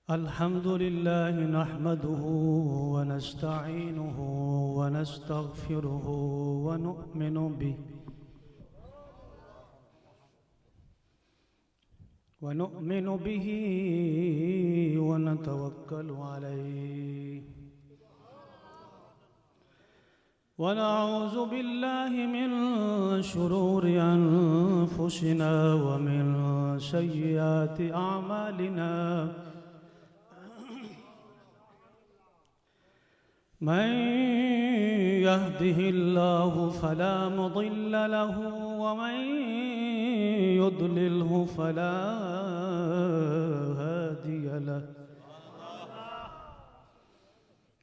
الحمد لله نحمده ونستعينه ونستغفره ونؤمن به ونتوكل عليه ونعوذ بالله من شرور أنفسنا ومن سيئات أعمالنا من يهده الله فلا مضل له ومن يضلله فلا هادي له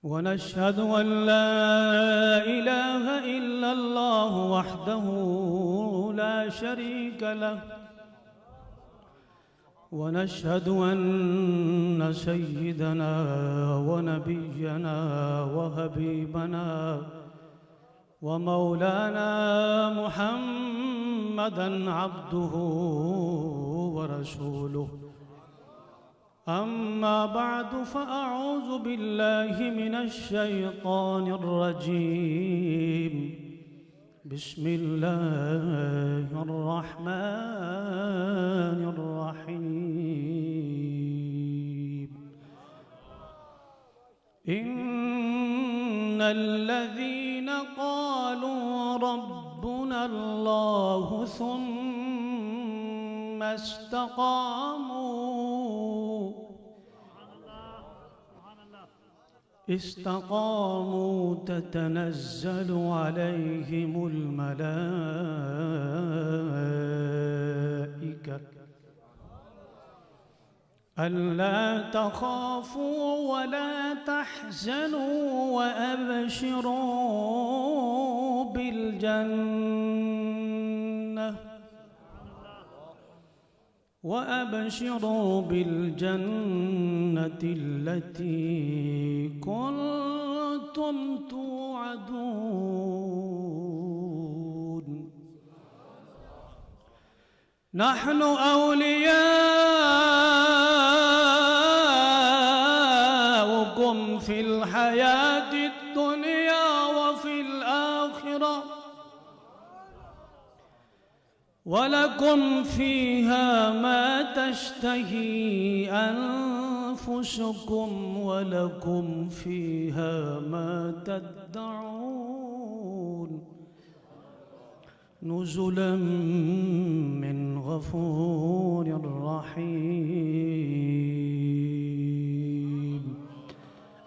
ونشهد أن لا إله إلا الله وحده لا شريك له ونشهد أن سيدنا ونبينا وحبيبنا ومولانا محمدًا عبده ورسوله أما بعد فأعوذ بالله من الشيطان الرجيم بسم الله الرحمن الرحيم إن الذين قالوا ربنا الله ثم استقاموا تتنزل عليهم الملائكة ألا تخافوا ولا تحزنوا وأبشروا بالجنة التي كنتم توعدون نحن أولياؤكم في الحياة الدنيا وفي الآخرة ولكم فيها ما تشتهي أنفسكم ولكم فيها ما تدعون نزلا من غفور رحيم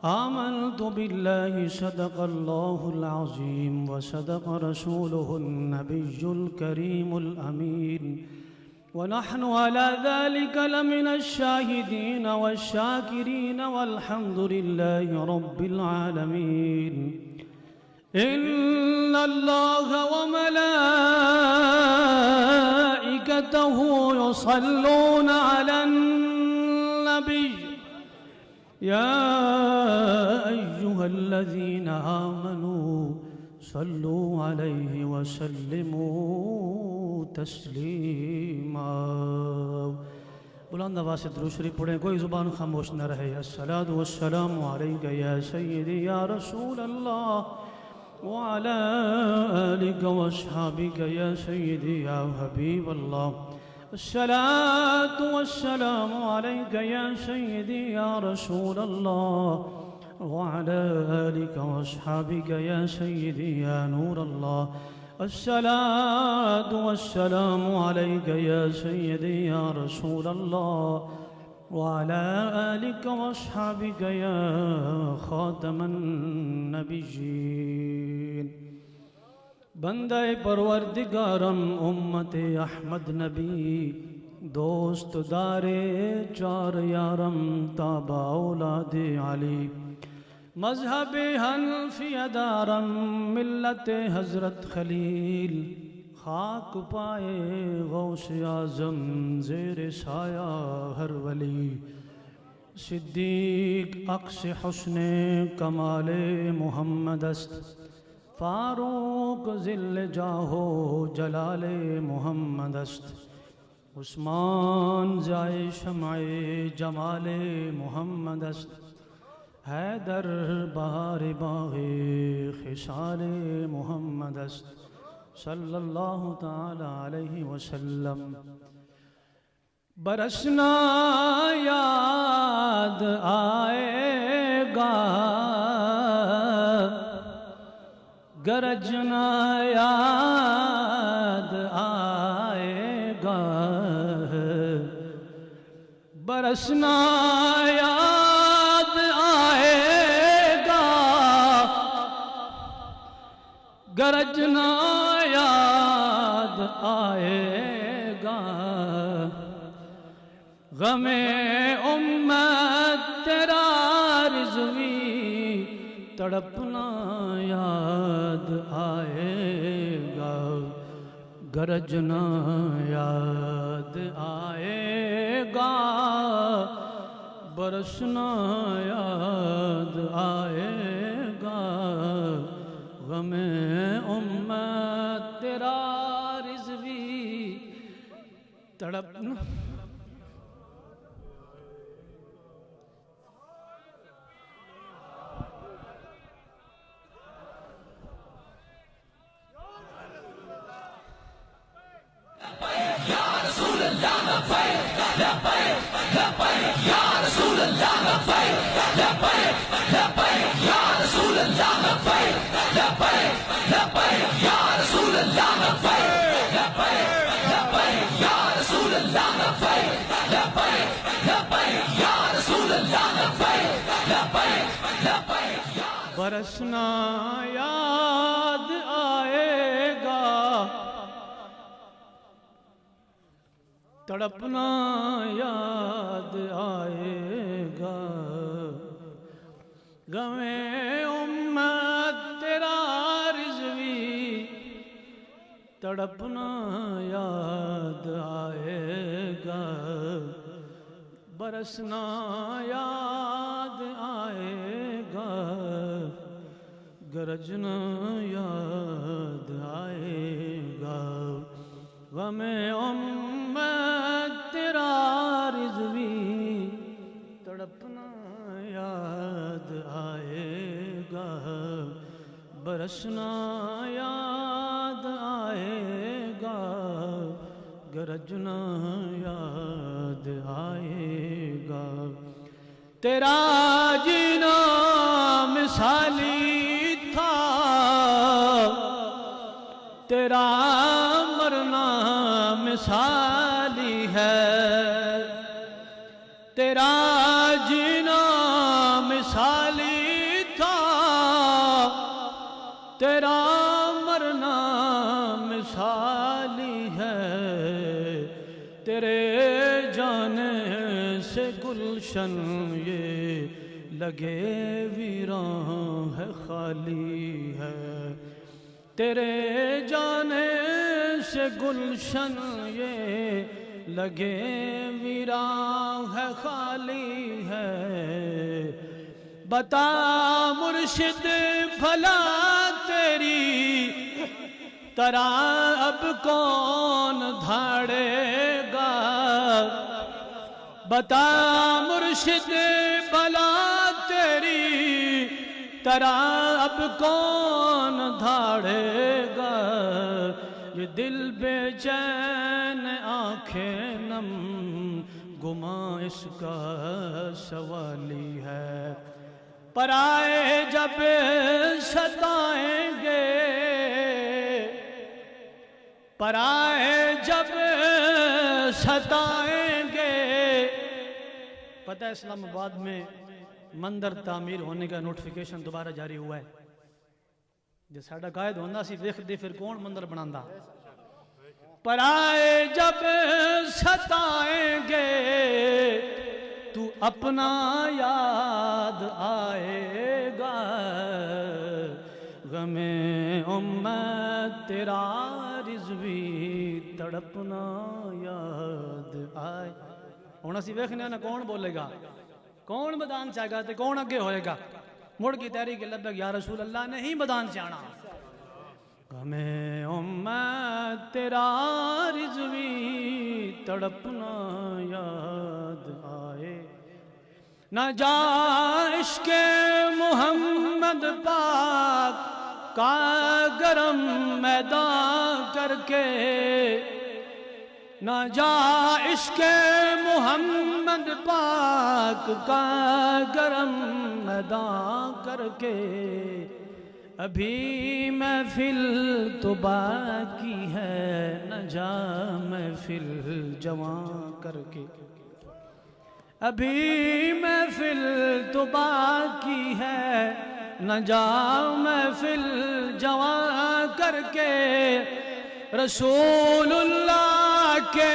آمنت بالله صدق الله العظيم وصدق رسوله النبي الكريم الأمين ونحن على ذلك لمن الشاهدين والشاكرين والحمد لله رب العالمين إن الله وملائكته يصلون على النبي يا أيها الذين آمنوا صلوا عليه وسلموا تسلیما بلند آواز سے درود شریف پڑھیں کوئی زبان خاموش نہ رہے الصلاۃ والسلام علیک یا سیدی یا رسول اللہ وعلى آلك واصحابك يا سيدي يا حبيب الله الصلاة والسلام عليك يا سيدي يا رسول الله وعلى آلك واصحابك يا سيدي يا نور الله الصلاة والسلام عليك يا سيدي يا رسول الله وعلى آلك واصحابك يا خاتم النبيين بندہ پروردگارم امت احمد نبی دوست دار چار یارم تابع اولاد علی مذہب حنفیہ دارم ملت حضرت خلیل خاک پائے غوث اعظم زیر سایہ ہر ولی صدیق عکس حسن کمال محمد است فاروق ذل جاہو جلال محمد است عثمان زائے شمع جمال محمد است حیدر بہار باغ خصال محمد است صلی اللہ تعالی علیہ وسلم برسنا یاد آئے گا گرجنا یاد آئے گا برسنا یاد آئے گا گرجنا یاد آئے گا غم امت تیرا رضوی تڑپنا یاد آئے گا گرجنا یاد آئے گا برسنا یاد آئے گا غم امت تیرا رضوی تڑپنا برسنا یاد آئے گا تڑپنا یاد آئے گا غم امت تیرا رضوی تڑپنا یاد آئے گا برسنا یاد آئے گا گرجنا یاد آئے گا غم امت تیرا رضوی تڑپنا یاد آئے گا برسنا یاد آئے گا گرجنا یاد آئے گا تیرا جینا مثالی تھا تیرا مرنا مثالی ہے تیرا جینا مثالی تھا تیرا مرنا مثالی ہے تیرے جانے سے گلشن یہ لگے ویران ہے خالی ہے تیرے جانے سے گلشن یہ لگے ویران ہے خالی ہے بتا مرشد بھلا تیری طرح اب کون دھاڑے گا بتا مرشد بھلا تیری طرح اب کون دھاڑے گا یہ دل بے چین آنکھیں نم گماں اس کا سوالی ہے پرائے جب ستائیں گے پرائے جب ستائیں گے پتہ ہے اسلام آباد میں مندر تعمیر ہونے کا نوٹیفیکیشن دوبارہ جاری ہوا ہے جس ساڑھا قائد ہوندہ سی دیکھ دے پھر کون مندر بناندہ پرائے جب ستائیں گے تو اپنا یاد آئے گا غم امت تیرا رضوی تڑپنا یاد آئے ہونا سی ویکھنے نا کون بولے گا کون میدان چاہے گا تے کون اگے ہوئے گا مڑ کی تحریک لبیک یا رسول اللہ نہیں میدان چاہنا ہمیں امت تیرا رضوی تڑپنا یاد آئے، نہ جا عشق محمد پاک کا گرم میدان کر کے، نہ جا عشق محمد پاک کا گرم میدان کر کے، ابھی محفل تو باقی ہے، نہ جا محفل جوان کر کے، ابھی محفل تو باقی ہے، نہ جا محفل جوان کر کے، رسول اللہ کے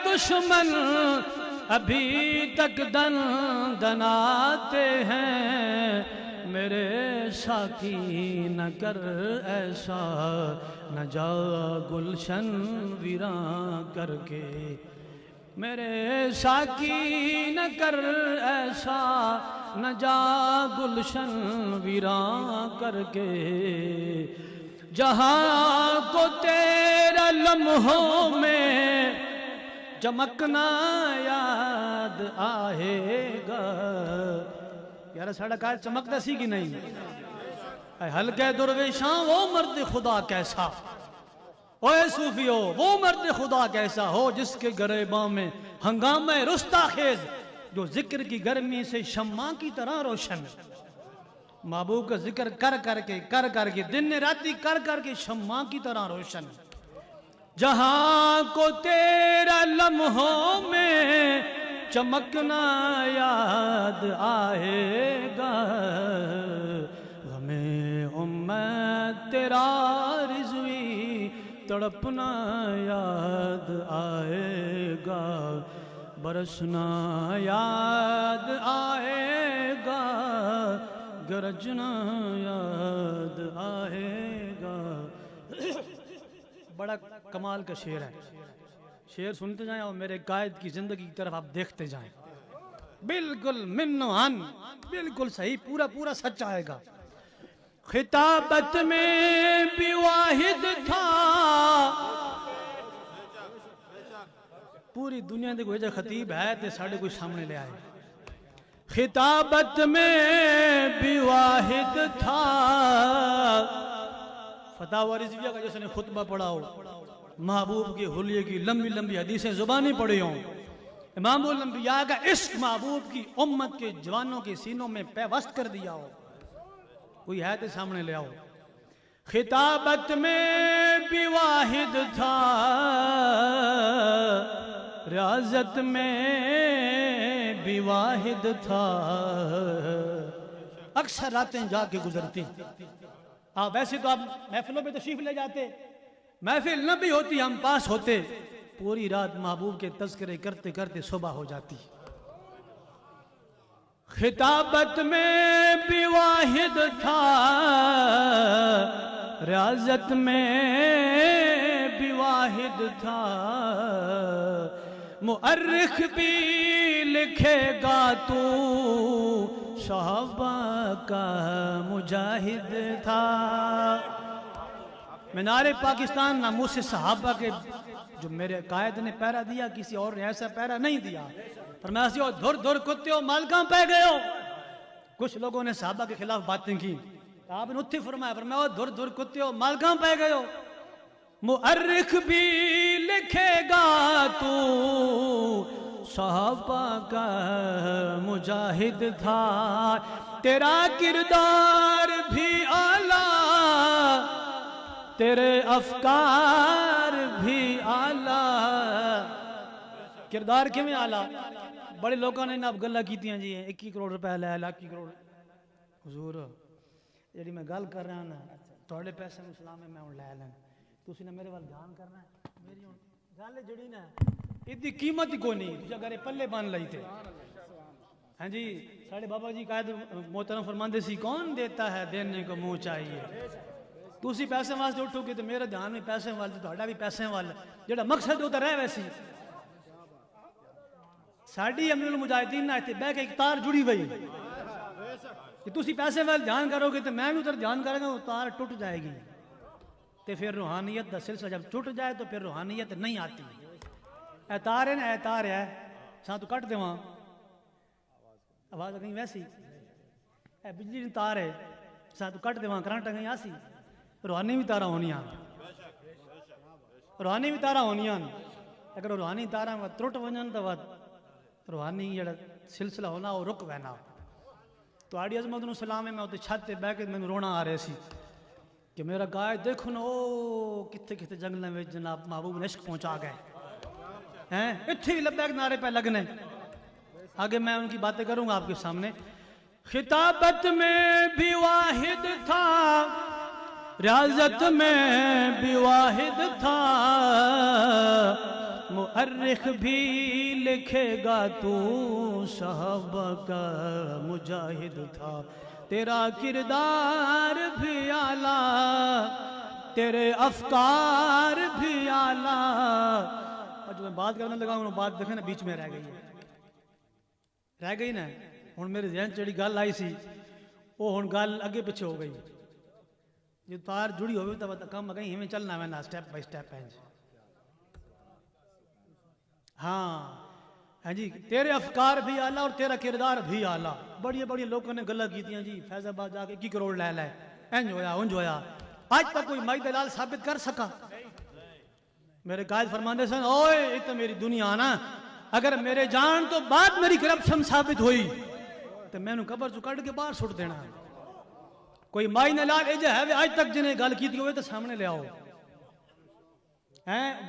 دشمن ابھی تک دن دناتے ہیں، میرے ساقی نہ کر ایسا، نہ جا گلشن ویراں کر کے، میرے ساقی نہ کر ایسا، نہ جا گلشن ویراں کر کے، جہاں کو تیرا لمحوں میں چمکنا یاد آئے گا۔ یار ساڑھا کہا چمکتا سی کی نہیں؟ اے حلقہ درویشاں وہ مرد خدا کیسا، اوے صوفیو وہ مرد خدا کیسا ہو، جس کے گریباں میں ہنگامہ رستا خیز، جو ذکر کی گرمی سے شمع کی طرح روشن، محبوب کا ذکر کر کر کے دن راتی کر کے شمع کی طرح روشن، جہاں کو تیرا لمحوں میں چمکنا یاد آئے گا، ہمیں امت تیرا رضوی تڑپنا یاد آئے گا، برسنا یاد آئے گا، گرجنا یاد آئے گا۔ بڑا کمال کا شعر ہے، شعر سنتے جائیں اور میرے قائد کی زندگی کی طرف آپ دیکھتے جائیں، بالکل من و عن، بالکل صحیح، پورا سچ آئے گا۔ خطابت میں بھی واحد تھا، پوری دنیا دے کوئی خطیب ہے تے ساڑھے کوئی سامنے لے آئے، خطابت میں بھی واحد تھا، فتاوی رضویہ کا جس نے خطبہ پڑھا ہو، محبوب کی حلیے کی لمبی حدیثیں زبانی پڑھی ہوں، امام الانبیاء کا عشق محبوب کی امت کے جوانوں کے سینوں میں پیوست کر دیا ہو، کوئی ہے تو سامنے لے آؤ۔ خطابت میں بھی واحد تھا، ریاضت میں بھی واحد تھا، اکثر راتیں جا کے گزرتی، ویسے تو آپ محفلوں پہ تشریف لے جاتے، محفل نہ بھی ہوتی ہم پاس ہوتے، پوری رات محبوب کے تذکرے کرتے صبح ہو جاتی۔ خطابت میں بھی واحد تھا، ریاضت میں بھی واحد تھا، مؤرخ بھی لکھے گا تو صحابہ کا مجاہد تھا۔ مینار پاکستان ناموس صحابہ کے جو میرے قائد نے پہرا دیا، کسی اور نے ایسا پہرا نہیں دیا۔ فرمایا سی دھر دھر کتے ہو مالکاں پہ گئے ہو، کچھ لوگوں نے صحابہ کے خلاف باتیں کی، آپ نے اتھی فرمایا دھر دھر کتے ہو مالکاں پہ گئے ہو، مؤرخ بھی لکھے گا تو صحابہ کا مجاہد تھا، تیرا کردار بھی اعلیٰ، تیرے افکار بھی اعلیٰ۔ کردار کیوں اعلیٰ؟ بڑے لوگوں نے اب گلہ کیتیاں جی 21 کروڑ روپے لے لاکھ کروڑ، حضور جڑی میں گل کر رہا نا تھوڑے پیسے مسلام میں ہوں لے لیں، تسی نے میرے وال دھیان کرنا ہے، میری ہوں گل جڑی نا اتنی قیمت ہی کوئی نہیں، تجھے گھرے پلے بان لئی تھے۔ ہاں جی ساڑھے بابا جی قائد محترم فرماندے سی کون دیتا ہے دینے کو منہ چاہیے، تسی پیسے واسطے اٹھو گے تو میرے دھیان میں پیسے والے تہاڈا بھی پیسے والا، جڑا مقصد ہوتا رہے ویسی۔ ساڑھی امیر المجاہدین نہ بہ کے ایک تار جڑی ہوئی کہ تسی پیسے والے دھیان کرو گے تو میں بھی ادھر دھیان کروں گا، وہ تار ٹوٹ جائے گی۔ تو پھر روحانیت کا سلسلہ جب ٹوٹ جائے تو پھر روحانیت نہیں آتی. اے تار ہے نا، اے تار ہے ساں تو کٹ دیواں آواز کہیں ویسی، اے بجلی دی تار ہے ساں تو کٹ دیواں کرنٹ کہیں آسی. روحانی بھی تاراں ہونیاں، روحانی بھی تاراں ہونیاں. اگر روحانی تاراں ترٹ ونجن تو روحانی جڑا سلسلہ ہونا وہ رک وینا. تہاڈی عظمت نو سلام ہے. میں اتنے چھت تے بیٹھ کے مینوں رونا آ رہا سی کہ میرا گائے دیکھو نا او کتنے کتنے جنگلوں میں جناب محبوب نے عشق پہنچا گئے ہیں. اتنے ہی لبیک نعرے پہ لگنے. آگے میں ان کی باتیں کروں گا آپ کے سامنے. خطابت میں بھی واحد تھا، ریاضت میں بھی واحد تھا، مؤرخ بھی لکھے گا تو صحابہ کا مجاہد تھا. تیرا کردار بھی اعلیٰ، تیرے افکار بھی اعلیٰ. اور جو میں بات کرنے لگا ہوں بات دیکھیں نا بیچ میں رہ گئی نا. ہوں میرے ذہن چڑی گل آئی سی وہ ہوں گل اگے پیچھے ہو گئی. جو تار جڑی ہوئی تو کم اگیں ہمیں چلنا میں نا سٹیپ بائی سٹیپ ہے. ہاں جی تیرے افکار بھی اعلیٰ اور تیرا کردار بھی اعلیٰ. بڑی بڑی لوگوں نے گلہ کیتیاں جی فیض آباد جا کے 21 کروڑ لے لے انج ہویا انج ہویا. آج تک کوئی مائی دلال ثابت کر سکا؟ میرے قائد فرماندے سن اوئے یہ تو میری دنیا نا، اگر میرے جان تو بعد میری کرپشن ثابت ہوئی تو میں نے قبر چ کٹ کے باہر سٹ دینا. کوئی مائی نلال اجے ہے آج تک جنہیں گل کیتی ہوئے تو سامنے لے آؤ.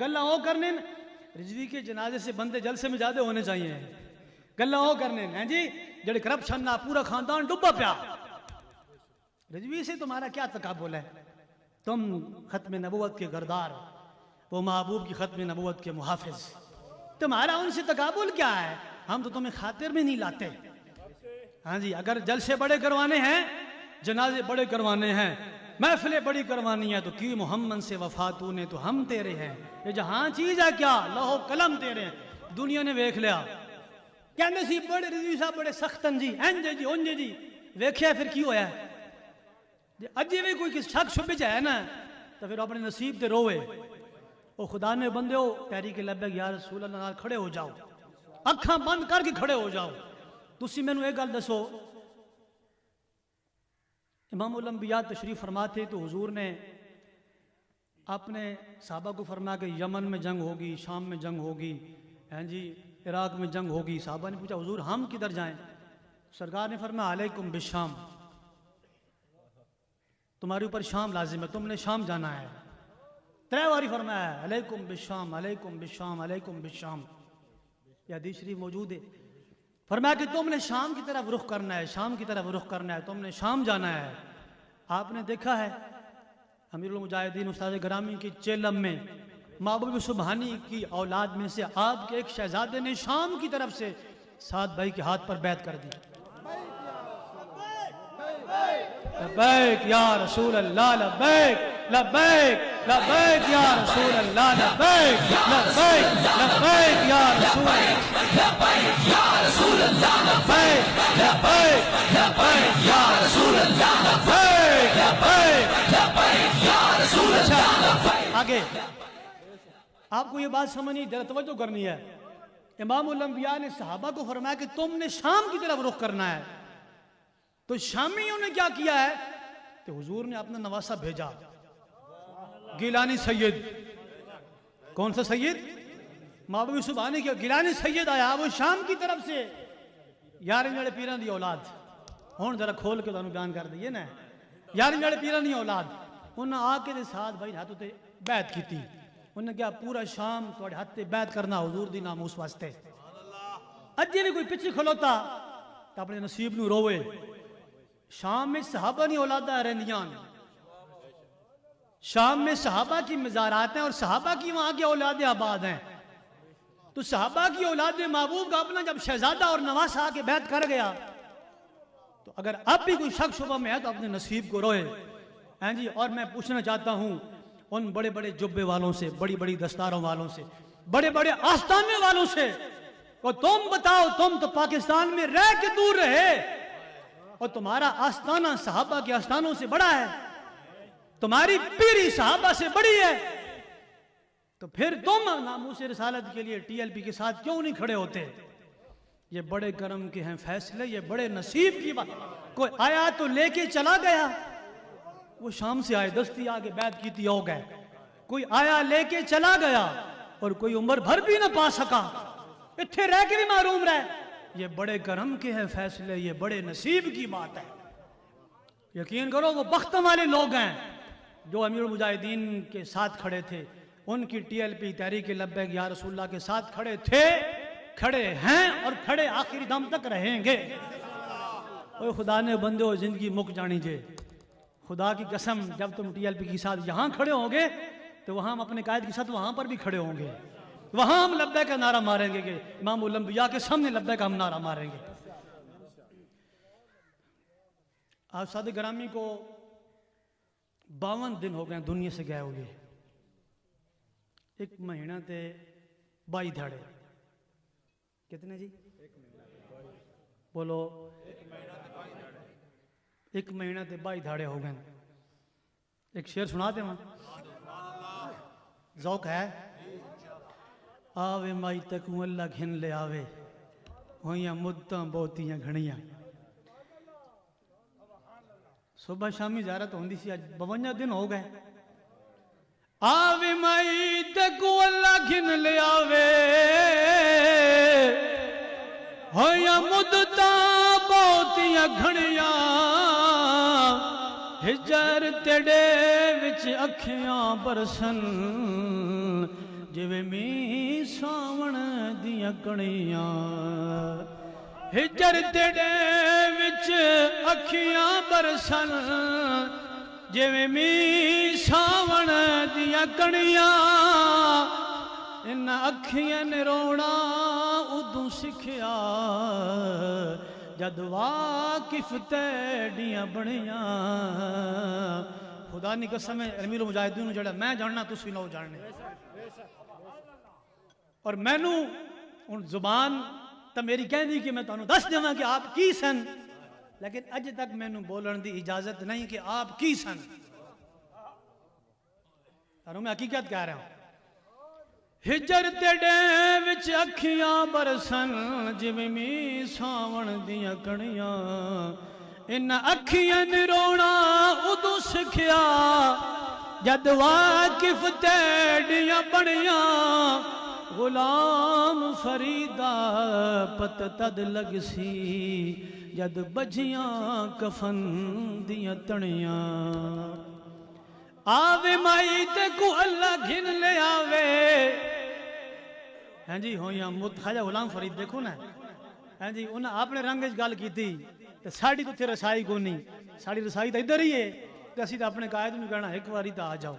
گلہ وہ کرنے رضوی کے جنازے سے بندے جلسے میں زیادہ ہونے چاہیے. گلہ وہ کرنے ہیں جی جڑے کرپشن نہ پورا خاندان ڈوبا پیا. رضوی سے تمہارا کیا تقابل ہے؟ تم ختم نبوت کے گردار، وہ محبوب کی ختم نبوت کے محافظ. تمہارا ان سے تقابل کیا ہے؟ ہم تو تمہیں خاطر میں نہیں لاتے. ہاں جی اگر جلسے بڑے کروانے ہیں، جنازے بڑے کروانے ہیں، محفلیں بڑی کروانی ہے تو کی محمد سے وفاتوں نے تو ہم تیرے ہیں. یہ جہاں چیز ہے کیا لوہ قلم تیرے ہیں. دنیا نے ویکھ لیا کہندے سی بڑے رضوی صاحب بڑے سختن جی انجے جی انجے جی. ویکھیا پھر کی ہویا ہے؟ اجے بھی کوئی کس شک شبہ ہے نا تو پھر اپنے نصیب تے روئے. او خدا نے بندے ہو تحریک لبیک یا رسول اللہ نال کھڑے ہو جاؤ، اکھاں بند کر کے کھڑے ہو جاؤ. تسی مینوں ایک گل دسو، امام الانبیاء تشریف فرماتے تو حضور نے اپنے صحابہ کو فرمایا کہ یمن میں جنگ ہوگی، شام میں جنگ ہوگی، ہیں جی عراق میں جنگ ہوگی. صحابہ نے پوچھا حضور ہم کدھر جائیں؟ سرکار نے فرمایا علیکم بالشام، تمہارے اوپر شام لازم ہے، تم نے شام جانا ہے. 3 باری فرمایا ہے علیکم بالشام علیکم بالشام علیکم بالشام. یہ حدیث شریف موجود ہے. فرمایا کہ تم نے شام کی طرف رخ کرنا ہے، شام کی طرف رخ کرنا ہے، تم نے شام جانا ہے. آپ نے دیکھا ہے امیر المجاہدین استاد گرامی کی چیلم میں محبوب سبحانی کی اولاد میں سے آپ کے ایک شہزادے نے شام کی طرف سے سعد بھائی کے ہاتھ پر بیعت کر دی. لبیک یا رسول اللہ لبیک لبیک لبیک یا رسول اللہ لبیک لبیک لبیک یا رسول لبیک یا رسول اللہ لبیک لبیک لبیک یا رسول اللہ لبیک لبیک لبیک یا رسول اللہ لبیک. آگے آپ کو یہ بات سمجھنی ذرا توجہ کرنی ہے. امام الانبیاء نے صحابہ کو فرمایا کہ تم نے شام کی طرف رخ کرنا ہے. تو شامیوں نے کیا کیا ہے کہ حضور نے اپنا نواسہ بھیجا گیلانی سید. کون سا سید؟ محبوب سبحانی کے گیلانی سید آیا، وہ شام کی طرف سے. 11 جڑے پیران دی اولاد ہون ذرا کھول کے تانوں بیان کر دئیے نا. 11 جڑے پیران دی اولاد انہاں آ کے ساتھ بھائی ہاتھ تے بیعت کیتی. انہاں کیا پورا شام تواڈے ہاتھ تے بیعت کرنا حضور دی ناموس واسطے. اجے بھی کوئی پیچھے کھلوتا تو اپنے نصیب نو روئے. شام میں صحابہ نہیں اولادہ رہندیاں، شام میں صحابہ کی مزارات ہیں اور صحابہ کی وہاں کے اولاد آباد ہیں. تو صحابہ کی اولاد محبوب کا اپنا جب شہزادہ اور نواسہ آ کے بیعت کر گیا تو اگر اب بھی کوئی شک شبہ میں ہے تو اپنے نصیب کو روئے. ہیں جی اور میں پوچھنا چاہتا ہوں ان بڑے بڑے جبے والوں سے، بڑی بڑی دستاروں والوں سے، بڑے بڑے آستانے والوں سے، اور تم بتاؤ تم تو پاکستان میں رہ کے دور رہے اور تمہارا آستانہ صحابہ کے آستانوں سے بڑا ہے. تمہاری پیری صحابہ سے بڑی ہے، تو پھر تم ناموس رسالت کے لیے ٹی ایل پی کے ساتھ کیوں نہیں کھڑے ہوتے؟ یہ بڑے کرم کے ہیں فیصلے، یہ بڑے نصیب کی بات۔ کوئی آیا تو لے کے چلا گیا، وہ شام سے آئے دستی آگے بیعت کیتی ہو گئے، کوئی آیا لے کے چلا گیا اور کوئی عمر بھر بھی نہ پا سکا، اتھے رہ کے بھی محروم رہے۔ یہ بڑے کرم کے ہیں فیصلے، یہ بڑے نصیب کی بات ہے۔ یقین کرو وہ بخت والے لوگ ہیں جو امیر المجاہدین کے ساتھ کھڑے تھے، ان کی T L P Tehreek Labbaik یا رسول اللہ کے ساتھ کھڑے تھے، کھڑے ہیں اور کھڑے آخری دم تک رہیں گے۔ اوہ خدا نے بندے ہو زندگی مک جانی جے، خدا کی قسم جب تم ٹی ایل پی کے ساتھ یہاں کھڑے ہوں گے تو وہاں ہم اپنے قائد کے ساتھ وہاں پر بھی کھڑے ہوں گے، وہاں ہم لبیک کا نعرہ ماریں گے کہ امام الانبیاء کے سامنے لبیک کا ہم نعرہ ماریں گے۔ آپ سادہ گرامی کو 52 دن ہو گئے دنیا سے گئے ہوئے، 1 مہینہ تے 22 دھاڑے، کتنے جی؟ بولو 1 مہینہ تے 22 دھاڑے ہو گئے۔ ایک شعر سنا دے وہاں، ذوق ہے؟ آوے مائی تکوں اللہ گھن لے آوے، ہویاں مدتاں بہتیاں گھڑیاں۔ صبح شامی زیارت ہوندی سی، آج 52 دن ہو گئے۔ آوے مائی تکوں اللہ گھن لے آوے، ہویاں مدتاں بہتیاں گھڑیاں، ہجر تیڑے وچ اکھیاں برسن، جویں می ساون دیاں کڑیاں۔ ہجر تیڑے وچ اکھیاں برسن، جویں می ساون دیاں کڑیاں۔ ان اکھیاں نے رونا ادوں سکھیا، جد واقف تیڑیاں بڑیاں۔ خدا نے قسم ہے امیر المجاہدین جڑا میں جاننا تسی نہ جاننے، اور میں نو ان زبان تا میری کہہ دی کہ میں تانوں دس دیواں کہ آپ کی سن، لیکن اج تک میں نو بولن دی اجازت نہیں کہ آپ کی سن۔ اور میں حقیقت کہہ رہا ہوں، ہجر تیڑے وچ اکھیاں برسن، جویں می ساون دیاں کڑیاں۔ ان اکھیاں نے رونا ادوں سکھیا، جد واقف تیڑیاں بڑیاں۔ غلام فریدہ پت تد لگ سی، جد بجیاں کفن دیاں تڑیاں۔ آوے مائی تے کو اللہ گھن لے آوے، ہاں جی ہویاں خواجہ غلام فرید دیکھو نا، ہاں جی انہاں اپنے رنگ وچ گل کیتی تے ساڈی تو تے رسائی کو نہیں، ساڈی رسائی تے ادھر ہی ہے، تے اسی تے اپنے قائد نوں کہنا ایک واری تے آ جاؤ،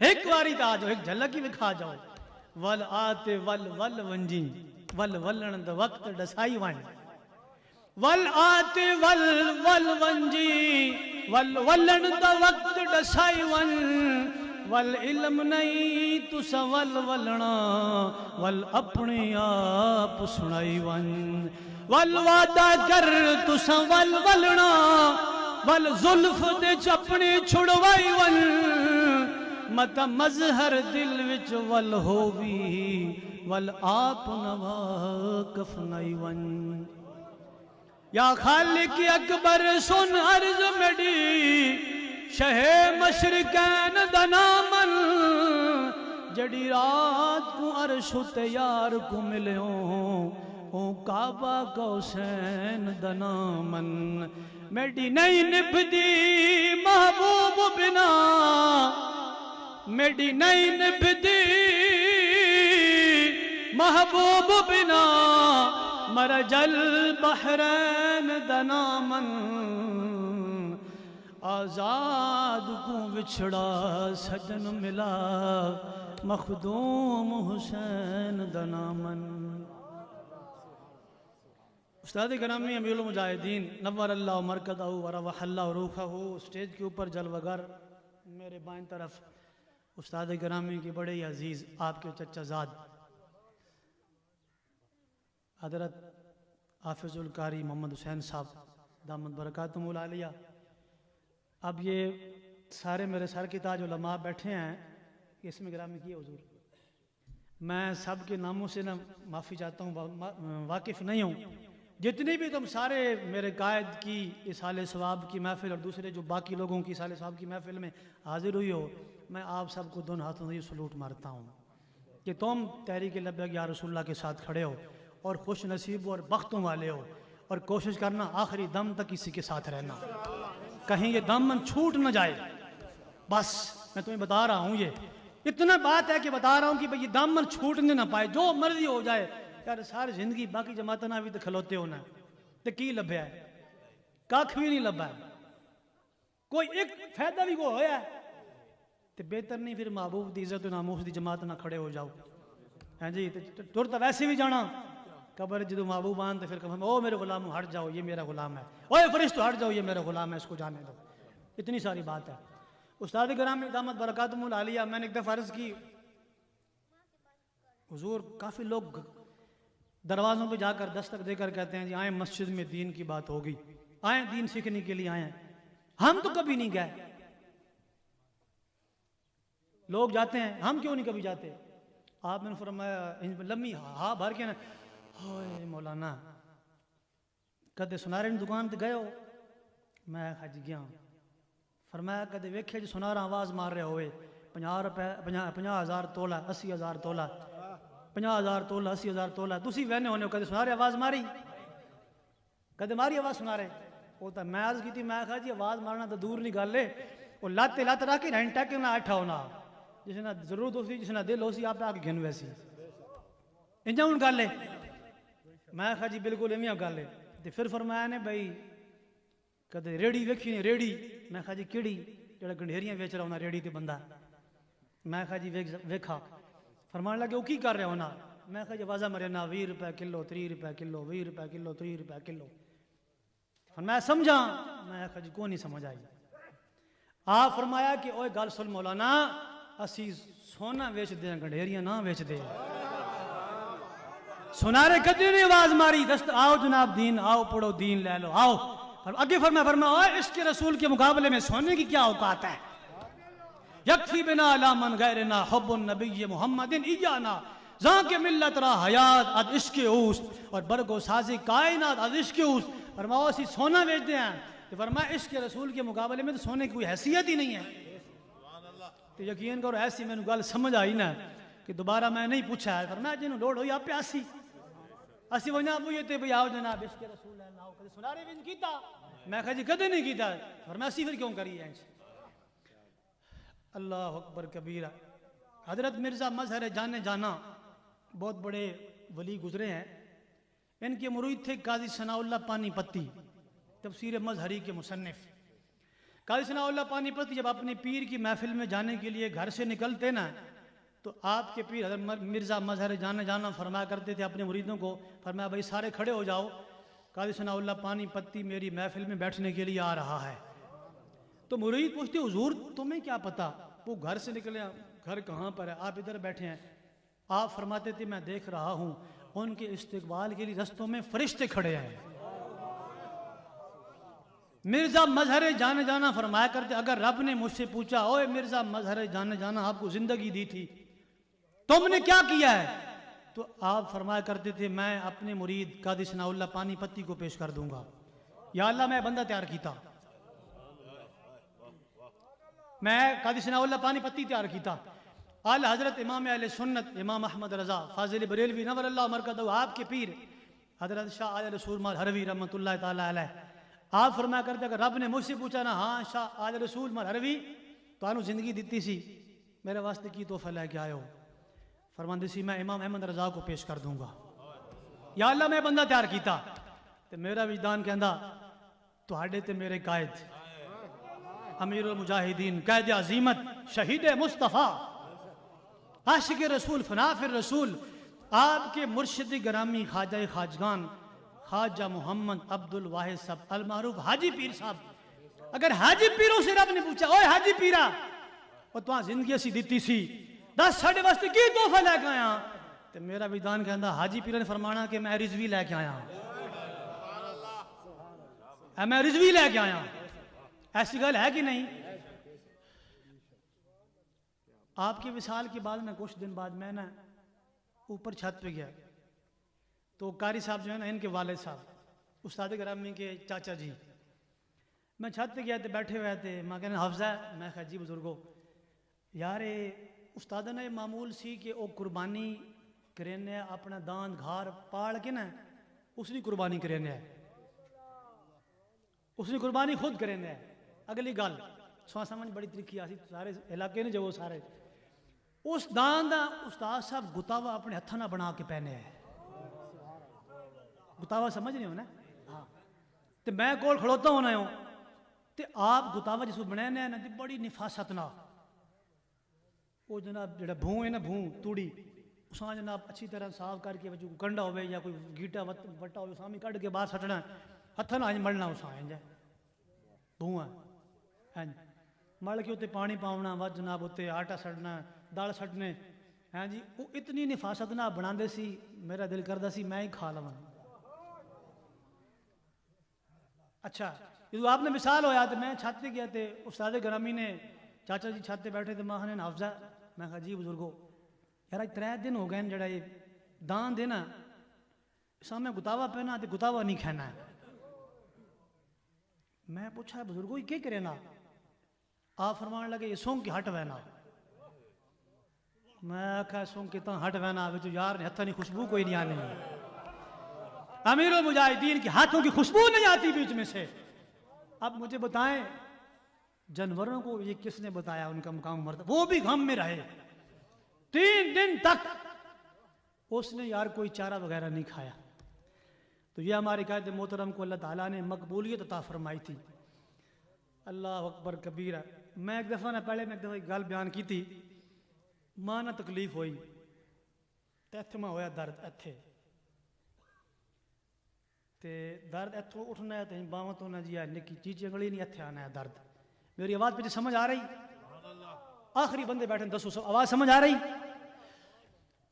ایک واری تے آ جاؤ، ایک جھلک ہی وکھا جاؤ۔ ول آتے ول ول ونجی، ول ولن دا وقت ڈسائی وائن۔ ول آتے ول ول ونجی، ول ولن دا وقت ڈسائی ون۔ ول علم نہیں تسا ول ولنا، ول اپنے آپ سنائی ون۔ ول وعدہ کر تسا ول ولنا، ول زلف دے چپنے چھڑوائی ون۔ متا مظہر دل وچ ول ہووی، ول آپ نوا کفنائی ون۔ یا خالق اکبر سن عرض میڈی، شہ مشرقین دا نامن۔ جڑی رات کو عرش تے یار کو ملیوں، او کعبہ قوسین دا نامن۔ میڈی نہیں نبھدی محبوب بنا، میڈی نہیں نبھدی محبوب بنا۔ مرج البحرین دا نامن، آزاد کو وچھڑا سجن ملا، مخدوم حسین دا نامن۔ استاد گرامی امیر المجاہدین نور اللہ مرکزہ ورواح اللہ روحہ، اسٹیج کے اوپر جلوگر میرے بائیں طرف استاد گرامی کی بڑے ہی عزیز آپ کے چچا زاد حضرت حافظ القاری محمد حسین صاحب دامت برکاتہم العالیہ۔ اب یہ سارے میرے سر کے تاج علماء بیٹھے ہیں، اس میں گرامی کی حضور، میں سب کے ناموں سے نہ معافی چاہتا ہوں، واقف نہیں ہوں، جتنی بھی تم سارے میرے قائد کی اصالِ ثواب کی محفل اور دوسرے جو باقی لوگوں کی اصالِ ثواب کی محفل میں حاضر ہوئی ہو، میں آپ سب کو دونوں ہاتھوں سے یہ سلوٹ مارتا ہوں کہ تم تحریک لبیک یا رسول اللہ کے ساتھ کھڑے ہو اور خوش نصیب اور بختوں والے ہو، اور کوشش کرنا آخری دم تک اسی کے ساتھ رہنا، کہیں یہ دامن چھوٹ نہ جائے۔ بس میں تمہیں بتا رہا ہوں، یہ اتنا بات ہے کہ بتا رہا ہوں کہ بھئی یہ دامن چھوٹنے نہ پائے، جو مرضی ہو جائے۔ یار ساری زندگی باقی جماعتیں نہ بھی تو کھلوتے ہونا تو کی لبھیا ہے؟ کاکھ بھی نہیں لبھا ہے، کوئی ایک فائدہ بھی کو ہویا ہے تو بہتر نہیں پھر محبوب دی عزت و ناموس دی جماعت نہ کھڑے ہو جاؤ۔ ہاں جی، ٹر تو ویسے بھی جانا قبر جدو محبوب آن تو پھر کہا او میرے غلام ہٹ جاؤ، یہ میرا غلام ہے، اوے فرشتو ہٹ جاؤ، یہ میرا غلام ہے، اس کو جانے دو۔ اتنی ساری بات ہے۔ استاد گرامی دامت برکاتہم العالیہ، میں نے ایک دفعہ عرض کی، حضور کافی لوگ دروازوں پہ جا کر دستک دے کر کہتے ہیں جی آئیں مسجد میں دین کی بات ہوگی، آئیں دین سیکھنے کے لیے آئیں، ہم تو کبھی نہیں گئے۔ لوگ جاتے ہیں، ہم کیوں نہیں کبھی جاتے؟ آپ نے فرمایا لمبی ہاں بھر کے نا، ہوئے مولانا کدے سنارے دکان تے گئے ہو؟ میں حج گیا ہوں۔ فرمایا کدے ویکھے جو سنارا آواز مار رہے ہوئے 50,000 تولہ 80,000 تولہ 50,000 تولہ 80,000 تولہ، تسی وینے ہونے ہو کدے سنارے آواز ماری؟ کدے ماری آواز سنارے؟ وہ تو میں عرض کی تھی، میں کہا جی آواز مارنا تو دور نہیں گل ہے، وہ لات رکھ کے رہن ٹیک نہ اٹھا ہونا، جس نے ضرورت ہو سی جس نے دل ہو سی آپ آ کے گھن ویسی انجا ہوں گل ہے۔ میں کہا جی بالکل ایویں گل ہے۔ پھر فرمایا نے بھائی کدے ریڑی ویکھی نہیں ریڑی؟ میں کہا جی کیڑی؟ جڑا گنڈھیریاں ویچ رہا ہونا ریڑی تے بندہ۔ میں کہا جی ویکھا۔ فرمان لگے وہ کی کر رہے ہونا؟ میں کہا جی وازہ مرے نا 20 روپے کلو 30 روپے کلو 20 روپے کلو 30 روپے کلو۔ فرمایا سمجھا؟ میں کہا جی کو نہیں سمجھ آئی۔ آپ فرمایا کہ اوے گل سن مولانا، اسی سونا ویچ دیں گنڈھیریاں نہ ویچ دیں۔ سنارے کدی نہیں آواز ماری، دست آؤ جناب دین آؤ پڑھو دین لے لو آؤ۔ اگے فرمایا عشق رسول کے مقابلے میں سونے کی کیا اوقات ہے؟ یکفی بنا علی من غیرنا حب النبی محمد ایانا، زاں کے ملت را حیات اد عشق اوست اور برگو سازی کائنات اد عشق اوست۔ فرمایا اسی سونا بیچ دیں ہیں، تو فرمایا عشق رسول کے مقابلے میں تو سونے کی کوئی حیثیت ہی نہیں ہے۔ تو یقین کرو ایسی میں نے گل سمجھ آئی نا کہ دوبارہ میں نہیں پوچھا ہے۔ فرمایا جنہوں لوڑ ہوئی آپ پہ آسی اسی وجہ ابو یہ تے بھئی آؤ جناب عشق رسول اللہ آؤ، کدے سنارے بھی نہیں کیتا؟ میں کہا جی کدے نہیں کیتا۔ فرمایا اسی پھر کیوں کری ہے؟ اللہ اکبر کبیرہ۔ حضرت مرزا مظہر جانے جانا بہت بڑے ولی گزرے ہیں، ان کے مرید تھے قاضی ثناء اللہ پانی پتی، تفسیر مظہری کے مصنف۔ قاضی ثناء اللہ پانی پتی جب اپنے پیر کی محفل میں جانے کے لیے گھر سے نکلتے نا تو آپ کے پیر حضرت مرزا مظہر جانے جانا فرمایا کرتے تھے اپنے مریدوں کو، فرمایا بھائی سارے کھڑے ہو جاؤ، قاضی ثناء اللہ پانی پتی میری محفل میں بیٹھنے کے لیے آ رہا ہے۔ تو مرید پوچھتے حضور تمہیں کیا پتا وہ گھر سے نکلے، گھر کہاں پر ہے، آپ ادھر بیٹھے ہیں؟ آپ فرماتے تھے میں دیکھ رہا ہوں ان کے استقبال کے لیے رستوں میں فرشتے کھڑے ہیں۔ مرزا مظہر جانے جانا فرمایا کرتے اگر رب نے مجھ سے پوچھا اوے مرزا مظہر جانے جانا آپ کو زندگی دی تھی تم نے کیا کیا ہے، تو آپ فرمایا کرتے تھے میں اپنے مرید قاضی ثناء اللہ پانی پتی کو پیش کر دوں گا، یا اللہ میں بندہ تیار کیتا، میں قاضی ثناء اللہ پانی پتی تیار کیتا۔ اعلی حضرت امام اہل سنت امام احمد رضا فاضل بریلوی نور اللہ مرکزہ آپ کے پیر حضرت شاہ آل رسول مال حروی رحمۃ اللہ تعالی علیہ، آپ فرمایا کرتے اگر رب نے مجھ سے پوچھا نا ہاں شاہ آل رسول مال حروی تو انہوں زندگی دیتی سی میرے واسطے کی تحفہ لے کے آئے ہو، فرماندی سی میں امام احمد رضا کو پیش کر دوں گا، یا اللہ میں بندہ تیار کیتا۔ تو میرا وجدان کہندا تہاڈے تے میرے قائد امیر المجاہدین قائد عظیمت شہید مصطفیٰ عاشق رسول فنا فی الرسول آپ کے مرشد گرامی خواجہ خواجگان خواجہ محمد عبد الواحد صاحب المعروف حاجی پیر صاحب، اگر حاجی پیروں سے رب نے پوچھا اوے حاجی پیرا اور تو زندگی اسی دیتی سی دس ساڑھے واسطے کی تحفہ لے کے آیا، تو میرا وجدان کہندا حاجی پیرا نے فرمانا کہ میں رضوی لے کے آیا، میں رضوی لے کے آیا۔ ایسی گل ہے کہ نہیں؟ آپ کے وصال کے بعد میں کچھ دن بعد میں نا اوپر چھت پہ گیا تو قاری صاحب جو ہے نا ان کے والد صاحب استاد گرامی کے چاچا جی، میں چھت پہ گیا تو بیٹھے ہوئے تھے، میں کہنا حافظہ ہے، میں کہا جی بزرگو یار استاد نے معمول سی کہ وہ قربانی کرنے اپنا داند گھار پاڑ کے نا اس نے قربانی کرنے ہے، اس نے قربانی خود کرنے ہے۔ اگلی گل سو سمجھ بڑی طریقی آسی سارے علاقے نے جو وہ سارے اس داند استاد صاحب گتاوا اپنے ہتھاں نہ بنا کے پہنے ہے، گتاوا سمجھ نہیں ہونا ہاں، تو میں کول کھڑوتا ہونا ہوں تے آپ گتاوا جس کو بنانے ہیں بڑی نفاست نہ وہ جناب جڑا بھون ہے نا بھون توڑی اساں جناب اچھی طرح صاف کر کے جو کنڈا ہوئے یا کوئی گیٹا وٹا ہوئے سامی کٹ کے باہر سٹنا ہتھاں نہ ملنا اساں ہے بھون ہے مل کے اتنے پانی پاؤنا ود جناب اتنے آٹا سٹنا دال سٹنے ہاں جی وہ اتنی نفاست نہ بنا دے سی میرا دل کردا سی میں ہی کھا لواں۔ اچھا جدو آپ نے مثال ہویا تو میں چھت پہ گیا تھے استاد گرامی نے چاچا جی چھت پہ بیٹھے تھے ماں نے حافظہ میں کہا جی بزرگو یار 3 دن ہو گئے جڑا یہ دان دینا سامنے گتاوا پہنا تو گتاوا نہیں کھانا ہے۔ میں پوچھا بزرگو یہ کیا کرے نا؟ آپ فرمان لگے یہ سونگ کی ہٹ وینا، میں کہا سونگ کی تاں ہٹ وینا جو یار نے ہتھا نہیں خوشبو کوئی نہیں آنے، امیر المجاہدین کے ہاتھوں کی خوشبو نہیں آتی بیچ میں سے۔ اب مجھے بتائیں جانوروں کو یہ کس نے بتایا ان کا مقام مرتبہ؟ وہ بھی غم میں رہے 3 دن تک اس نے یار کوئی چارہ وغیرہ نہیں کھایا۔ تو یہ ہمارے قائد محترم کو اللہ تعالیٰ نے مقبولیت عطا فرمائی تھی۔ اللہ اکبر کبیرہ۔ میں ایک دفعہ ایک گل بیان کی تھی، ماں نہ تکلیف ہوئی تے ماں ہویا درد ایتھے تے درد ایتھوں اٹھنا ہے تے باواں تو نہ جی نکی چیچی انگلی نہیں ایتھے آنا ہے درد۔ میری آواز پہ سمجھ آ رہی؟ آخری بندے بیٹھے دسو سب آواز سمجھ آ رہی؟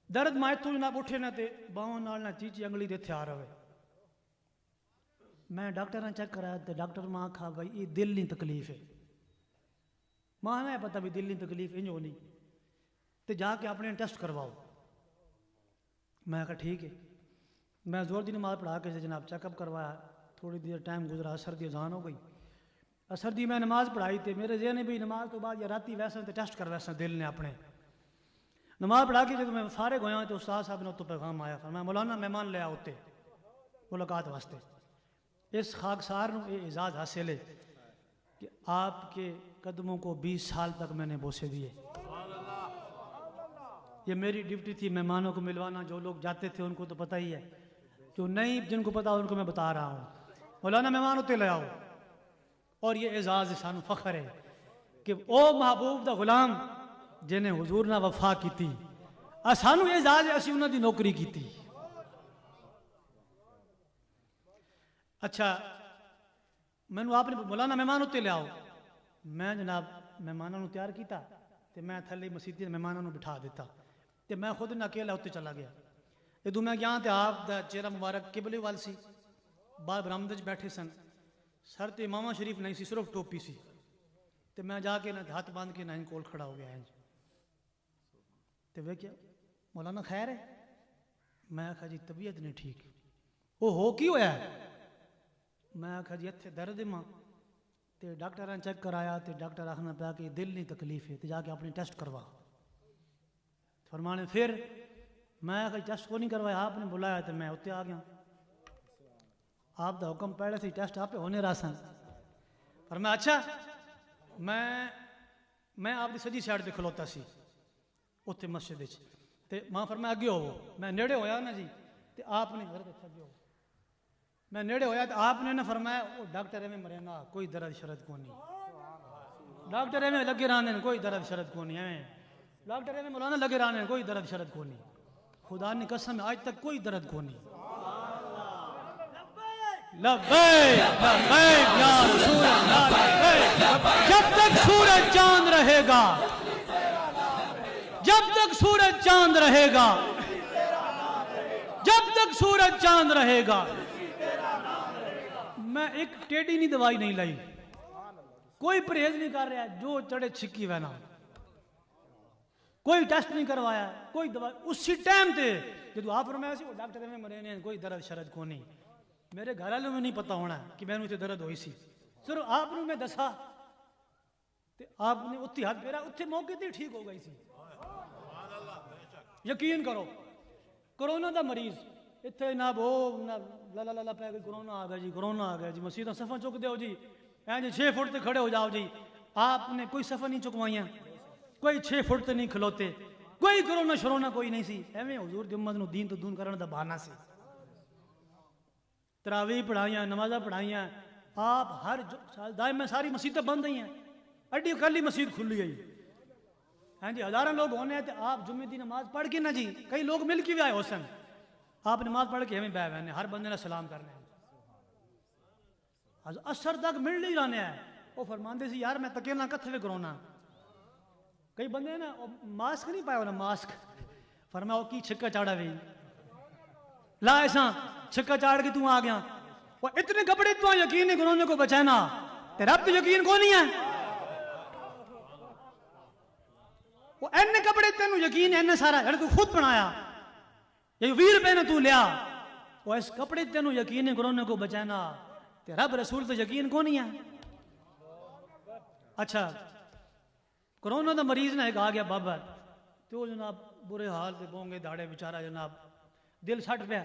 درد ماں ایتھوں جناب اٹھے نہ تے باواں نال نہ چیچی انگلی دے ایتھے آ رہے۔ میں ڈاکٹر نے چیک کرایا تو ڈاکٹر ماں کہا بھائی یہ دل نہیں تکلیف ہے۔ ماں نے پتا بھی دل نہیں تکلیف انج ہونی تو جا کے اپنے ٹیسٹ کرواؤ۔ میں کہا ٹھیک ہے۔ میں زور دی نماز پڑھا کے جناب چیک اپ کروایا، تھوڑی دیر ٹائم گزرا، اثر دی اذان ہو گئی، اثر دی میں نماز پڑھائی تے میرے ذہن نے بھی نماز تو بعد یا راتی ویسے تے ٹیسٹ کر ویسا دل نے اپنے نماز پڑھا کے جب میں فارغ ہویا تو استاد صاحب نے تو پیغام آیا، فرمایا مولانا مہمان لے آؤ تے ملاقات واسطے۔ اس خاکسار نو یہ اعزاز حاصل ہے کہ آپ کے قدموں کو 20 سال تک میں نے بوسے دیے۔ یہ میری ڈیوٹی تھی مہمانوں کو ملوانا، جو لوگ جاتے تھے ان کو تو پتہ ہی ہے، جو نہیں جن کو پتا ان کو میں بتا رہا ہوں۔ مولانا مہمان ہوتے لے آؤ، اور یہ اعزاز سانو فخر ہے کہ او محبوب دا غلام جنہیں حضور نہ وفا کی تھی سانو اعزاز ہے اسی انہوں دی نوکری کی تھی۔ اچھا میں نے آپ نے مولانا مہمان ہوتے لے آؤ، میں جناب مہمانوں تیار کیتا تے میں تھلے مسیتی مہمانوں بٹھا دیتا تے میں خود نہ اکیلا ہوتے چلا گیا۔ ادو میں گیا تے آپ دا چہرہ مبارک قبلے وال سی، بعد برآمدے بیٹھے سن، سر تے امامہ شریف نہیں سی، صرف ٹوپی سی تے میں جا کے نہ ہاتھ باندھ کے نہ ان کول کھڑا ہو گیا ہے تے وہ کیا مولانا خیر ہے؟ میں کہا جی طبیعت نہیں ٹھیک۔ وہ ہو کی ہویا ہے؟ میں کہا جی اتھے درد ماں تے ڈاکٹر نے چیک کرایا تے ڈاکٹر آخنا پیا کہ دل نہیں تکلیف ہے تے جا کے اپنی ٹیسٹ کروا۔ فرمانے پھر میں کہا ٹیسٹ کو نہیں کروایا، آپ نے بلایا تو میں اتنے آ گیا، آپ دا حکم پہلے سے ٹیسٹ آپ ہونے رہا سن۔ فرمایا اچھا میں آپ دی سجی سائڈ پہ کھلوتا سی اتنے مسجد تے ماں فرمایا اگے ہو، میں نیڑے ہویا نا جی تے آپ نے اگے ہو، میں نیڑے ہویا تو آپ نے فرمایا وہ ڈاکٹر میں مرے نا کوئی درد شرد کو نہیں، ڈاکٹر میں لگے رہنے کوئی درد شرد کو نہیں، ڈاکٹر میں مولانا لگے رہنے کوئی درد شرد کو نہیں، خدا نے قسم آج تک کوئی درد کو نہیں۔ لبیک لبیک یا رسول اللہ لبیک۔ جب تک سورج چاند رہے گا، جب تک سورج چاند رہے گا، جب تک سورج چاند رہے گا، میں ایک ٹیڈی نہیں دوائی نہیں لائی، کوئی پرہیز نہیں کر رہا، جو چڑھے چھکی وینا کوئی ٹیسٹ نہیں کروایا, کوئی دوا. اسی ٹائم تے جدو آپ فرمایا سی وہ ڈاکٹر میں مرے نے کوئی درد شرد کو نہیں, میرے گھر والوں میں نہیں پتا ہونا کہ میں تے درد ہوئی سی, صرف آپ نے میں دسا تے آپ نے اتھی ہاتھ پھیرا, اتھے موقع تے ٹھیک ہو گئی سی. یقین کرو کرونا دا مریض اتنے نہ وہ نہ لا لا لا پہ گئی, کرونا آ گیا جی, کرونا آ گیا جی, مسیحوں صفحہ چک دیو جی, جی 6 فٹ تے کھڑے ہو جاؤ جی. آپ نے کوئی صفحہ نہیں چکوائیاں, کوئی 6 فٹ تے نہیں کھلوتے, کوئی کرونا شرونا کوئی نہیں سی. ایویں حضور دی امت نو دین تو دون کرن دا بہانہ سی. تراویح پڑھائیاں, نمازاں پڑھائیاں, آپ ہر سال دائم میں ساری مسجدیں بند رہی ہیں, اڈی کلی مسجد کھلی گئی. ہاں جی ہزاروں لوگ ہونے ہیں, آپ جمعے دی نماز پڑھ کے نا جی, کئی لوگ مل کے بھی آئے ہو سن, آپ نماز پڑھ کے ہمیں بیٹھ ہوئے ہر بندے نے سلام کرنے ہیں. اثر تک مل نہیں رہنے ہیں. وہ فرماندے سی یار میں تکیلا کتھے وے کرونا. کئی بندے نا ماسک نہیں پایا ہونا, ماسک فرمایا وہ کی چھکا چاڑا وی لا ایسا چھکا چاڑ کے تو آ گیا. وہ اتنے کپڑے تو یقین نہیں کرونے کو بچانا, تے رب تو یقین کو نہیں ہے. وہ اینے کپڑے تینوں یقین ہے, اینے سارا تو خود بنایا, یہ 20 روپے نے تو لیا, وہ اس کپڑے تینوں یقین ہے کرونے کو بچانا, تے رب رسول تو یقین کو نہیں ہے. اچھا کرونا دا مریض نے ایک آ گیا بابا, تو جناب برے حال تے بونگے داڑے بیچارہ جناب دل سٹ پیا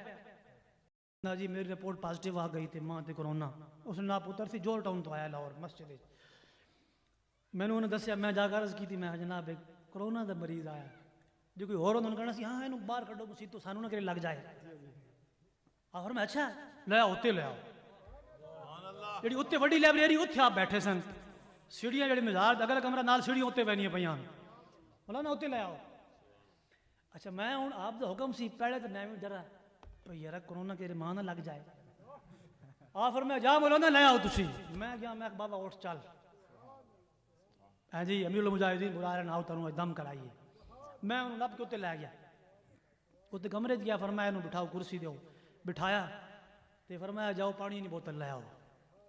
نا جی, میری رپورٹ پازیٹیو آ گئی تے ماں تے کرونا. اس نے پتر سی جور ٹاؤن تو آیا لاہور مسجد, میں نے انہیں دسیا, میں جا کر عرض کی تھی, میں جناب ایک کرونا دا مریض آیا, جو کوئی اور انہوں نے کہنا سی ہاں اینو باہر کڈو کسی تو سانو نہ کرے لگ جائے. اور میں اچھا لے آؤ اتنے لے آؤ, جی اتنے وڈی لائبریری اتنے آپ بیٹھے سن, سیڑھیاں جڑی مزار اگلا کمرہ نال سیڑھیاں اتنے پہنیاں پیاں, بولا نا اتنے لے آؤ. اچھا میں ہوں آپ دا حکم سی, پہلے تو میں ڈرا بھئی یار کرونا کے ماں نہ لگ جائے. آفر میں جا بولو نا لے آؤ تسی, میں گیا, میں بابا اٹھ چل, ہاں جی امیر المجاہدین بلا رہے آؤ تنوں دم کرائیے. میں انہوں لب کے اتنے لے گیا, اتنے کمرے گیا, فرمایا انہوں بٹھاؤ کرسی دیو, بٹھایا تے فرمایا جاؤ پانی نہیں بوتل لے آؤ.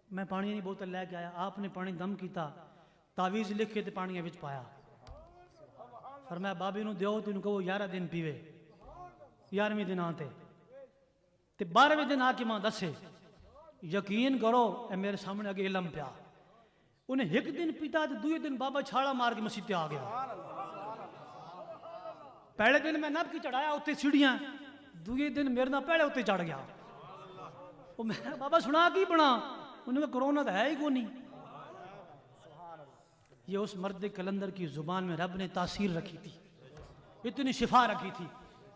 میں پانی نہیں بوتل لے کے آیا, آپ نے پانی دم کیتا, تعویذ لکھ کے تے پانی وچ پایا. فرمایا بابی نو دیو تے انہوں کہو 11 دن پیوے, 11ویں دن آتے تے 12ویں دن آ کے ماں دسے. یقین کرو اے میرے سامنے اگے علم پیا, انہیں ایک دن پیتا تے دوئے دن بابا چھاڑا مار کے مسجد آ گیا. پہلے دن میں نب کی چڑھایا اتنے سیڑھیاں, دوئے دن میرے نہ پہلے اتنے چڑھ گیا. وہ میں بابا سنا کی بنا, انہوں نے کہا کرونا تو ہے ہی کو نہیں. یہ اس مرد کلندر کی زبان میں رب نے تاثیر رکھی تھی, اتنی شفا رکھی تھی.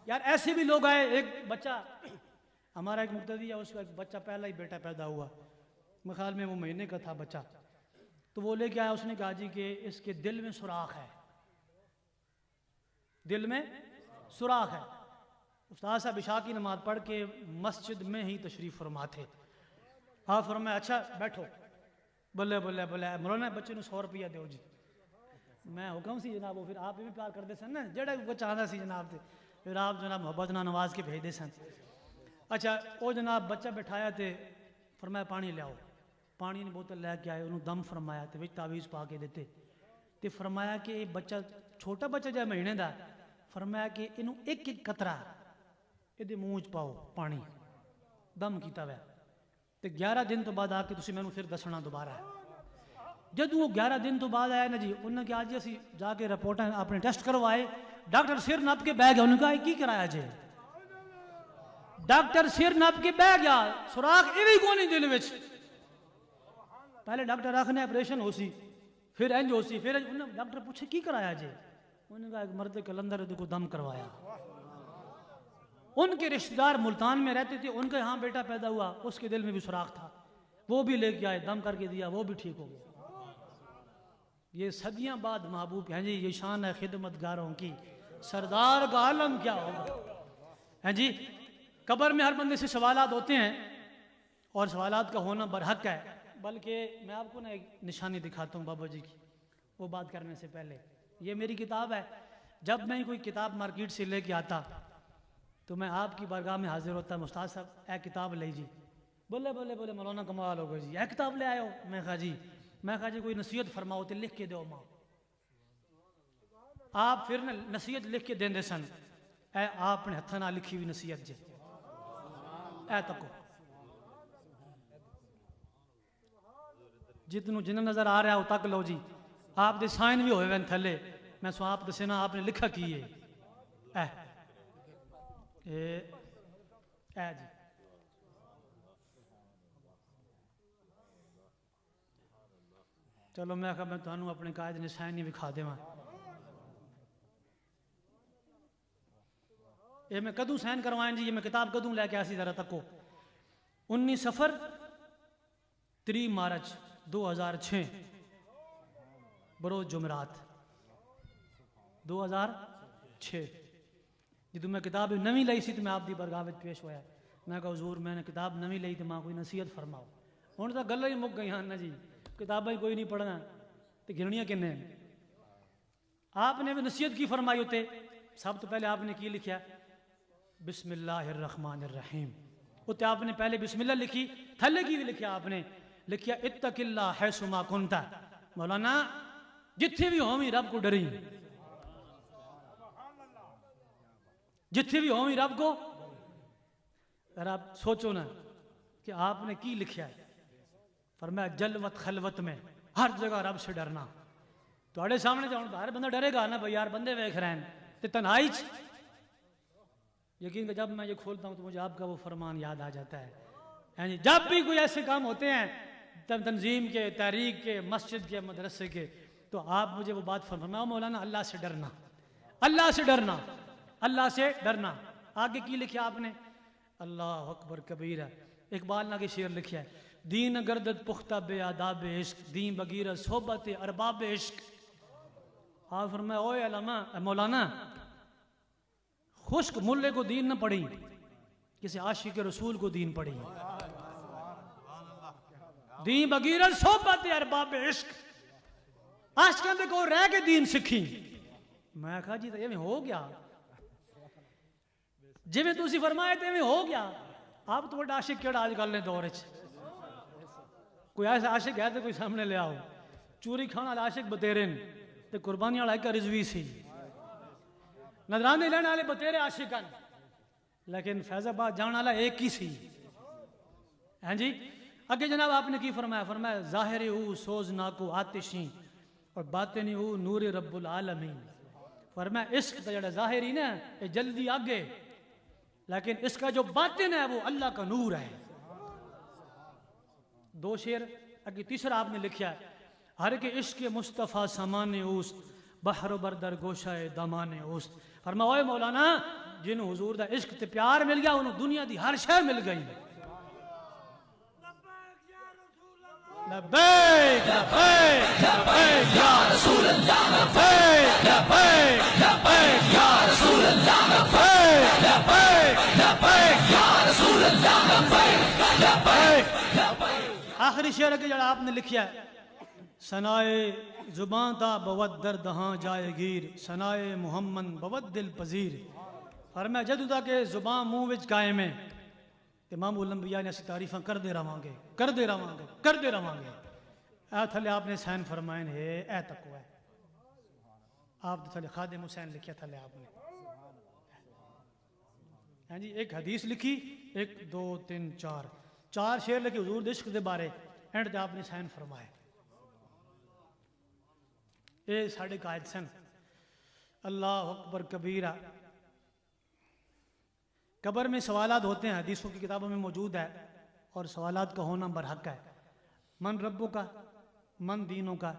یار ایسے بھی لوگ آئے, ایک بچہ ہمارا ایک مقتدی ہے, اس کا ایک بچہ پہلا ہی بیٹا پیدا ہوا, میں خیال میں وہ مہینے کا تھا بچہ, تو وہ لے کے آیا, اس نے کہا جی کہ اس کے دل میں سوراخ ہے, دل میں سوراخ ہے. استاد صاحب عشاء کی نماز پڑھ کے مسجد میں ہی تشریف فرما تھے. ہاں فرمایا اچھا بیٹھو, بلے بلے بلے مولانا بچے نو 100 روپیہ دیو جی. میں حکم سی جناب, وہ پھر آپ بھی پیار کرتے سن نا, جڑا بچہ آتا سی جناب تے پھر آپ جناب محبت نہ نواز کے بھیج دے سن. اچھا وہ جناب بچہ بٹھایا تے فرمایا پانی لے آؤ, پانی نے بوتل لے کے آئے, انہوں دم فرمایا تے وچ تعویذ پا کے دیتے تے فرمایا کہ یہ بچہ چھوٹا بچہ جائے مہینے دا, فرمایا کہ انہوں ایک ایک قطرہ یہ منہ چ پاؤ پانی, دم کیتا ہوا تے 11 دن تو بعد آ کے تسی مینوں پھر دسنا دوبارہ. جب وہ 11 دن تو بعد آیا نا جی, انہوں نے کہا جی اسی جا کے رپورٹاں اپنے ٹیسٹ کروائے, ڈاکٹر سر نپ کے بہ گیا, انہوں نے کہا کی کرایا جی, ڈاکٹر سر نپ کے بہ گیا, سوراخ ایویں کو نہیں دل وچ. پہلے ڈاکٹر آخنے آپریشن ہو سی, پھر انج ہو سی, پھر ڈاکٹر پوچھے کی کرایا جی, انہوں نے کہا ایک مرد کلندر کو دم کروایا. ان کے رشتہ دار ملتان میں رہتے تھے, ان کے ہاں بیٹا پیدا ہوا, اس کے دل میں بھی سوراخ تھا, وہ بھی لے کے آئے, دم کر کے دیا, وہ بھی ٹھیک ہو گیا. یہ صدیاں بعد محبوب ہیں جی, یہ شان ہے خدمت گاروں کی, سردار کا عالم کیا ہوگا. ہیں جی قبر میں ہر بندے سے سوالات ہوتے ہیں, اور سوالات کا ہونا برحق ہے. بلکہ میں آپ کو نا ایک نشانی دکھاتا ہوں بابا جی کی, وہ بات کرنے سے پہلے. یہ میری کتاب ہے, جب میں کوئی کتاب مارکیٹ سے لے کے آتا تو میں آپ کی بارگاہ میں حاضر ہوتا, استاد صاحب اے کتاب لے جی, بولے بولے بولے مولانا کمال ہو گئے جی, اے کتاب لے آئے ہو. میں کہا جی کوئی نصیحت فرماؤ تے لکھ کے دو ماں. آپ پھر نصیحت لکھ کے دیں سن، اے آپ نے ہتھاں نال لکھی ہوئی نصیحت جے، اے تکو جتنوں جنہیں نظر آ رہا ہے وہ تک لو جی، آپ دے سائن بھی ہوئے وین تھلے، میں سو آپ دسنا آپ نے لکھا کی ہے، اے جی چلو میں کہا میں تمہیں اپنے قائد نے سائن نہیں بکھا دے، یہ میں کدوں سائن کروائیں جی، یہ میں کتاب کدوں لے کے آسی ذرا تکو، 19 صفر 3 مارچ 2006 بروز جمعرات 2006 جدو میں کتاب نویں لئی سی تو میں آپ دی برگاہ وچ پیش ہویا، میں کہا حضور میں نے کتاب نویں لئی تو ماں کوئی نصیحت فرماؤ، ہن تو گلاں ہی مک گئی ہاں نا جی، کتابیں کوئی نہیں پڑھنا تو گھنڑیاں کنے ہیں۔ آپ نے بھی نصیحت کی فرمائی ہوتے، سب تو پہلے آپ نے کی لکھیا بسم اللہ الرحمن الرحیم، ہوتے آپ نے پہلے بسم اللہ لکھی، تھلے کی بھی لکھیا آپ نے لکھیا اتق اللہ حیث ما کنت، مولانا جتھے بھی ہوویں رب کو ڈری، جتھے بھی ہوویں رب کو، اگر آپ سوچو نا کہ آپ نے کی لکھیا ہے، فرمایا جلوت خلوت میں ہر جگہ رب سے ڈرنا، تو سامنے تو ہر بندہ ڈرے گا نا بھائی یار بندے ویکھ رہے ہیں، تے تنہائی یقین کہ جب میں یہ کھولتا ہوں تو مجھے آپ کا وہ فرمان یاد آ جاتا ہے، یعنی جب بھی کوئی ایسے کام ہوتے ہیں تنظیم کے، تحریک کے، مسجد کے، مدرسے کے، تو آپ مجھے وہ بات فرمایا مولانا اللہ سے ڈرنا، اللہ سے ڈرنا، اللہ سے ڈرنا۔ آگے کی لکھیا آپ نے اللہ اکبر کبیرہ، اقبال نے کے شعر لکھیا ہے دین گردت پختہ بے آداب عشق، دین بغیر صحبت ارباب عشق۔ آپ فرمایا اوے علماء مولانا خشک ملے کو دین نہ پڑھی، کسی عاشق رسول کو دین پڑھی، دین بغیر صحبت ارباب عشق، عاشقاں دے کو رہ کے دین سکھی۔ میں کہا جی تو یہ ہو گیا جی میں تسی فرمائے تے میں ہو گیا، آپ تو بڑا عاشق کیڑا آج کل نے دور وچ، کوئی ایسا عاشق ہے تو کوئی سامنے لے آؤ، چوری کھانا والے عاشق بتیرے تے قربانی والا ایک رضوی سی، نظرانے لینے والے بتیرے عاشق ہیں، لیکن فیض آباد جان والا ایک ہی سی، ہیں جی۔ اگے جناب آپ نے کی فرمایا، فرمایا ظاہر او سوز ناکو آتشیں اور باطنی او نور رب العالمین، فرمایا عشق کا جڑا ظاہری نا یہ جلدی آگے، لیکن اس کا جو باطن ہے وہ اللہ کا نور ہے۔ دو شعر اگے تیسرا آپ نے لکھیا ہے ہر کے عشق مصطفیٰ سامان اوست، بحر و بردر گوشہ دامان اوست، فرمایا اے مولانا جنہوں حضور دا عشق تے پیار مل گیا انہوں دنیا دی ہر شے مل گئی۔ لبیک لبیک لبیک یا رسول اللہ، لبیک لبیک لبیک یا رسول اللہ، لبیک لبیک لبیک یا رسول اللہ، لبیک لبیک لبیک۔ آخری شعر کے جڑا آپ نے لکھیا ہے ثنائے زباں تا بود در دہاں جائے گیر، ثنائے محمد بود دل پذیر، فرمایا جدوں تک کہ زباں منہ وچ قائم ہے امام الانبیاء نے اسی تعریفاں کر دے رہاں گے، کر دے رہاں گے، کر دے رہاں گے۔ اے تھلے آپ نے سین فرمائن ہے اے تقوی ہے، آپ تھلے خادم حسین لکھیا تھلے آپ نے، ہاں جی ایک حدیث لکھی، 1 2 3 4 شعر لکھی حضور دے عشق دے بارے، اینڈ تے آپ نے سین فرمائے۔ اے ساڑھے قائد سن، اللہ اکبر کبیرہ۔ قبر میں سوالات ہوتے ہیں، حدیثوں کی کتابوں میں موجود ہے، اور سوالات کا ہونا برحق ہے۔ من ربوں کا، من دینوں کا۔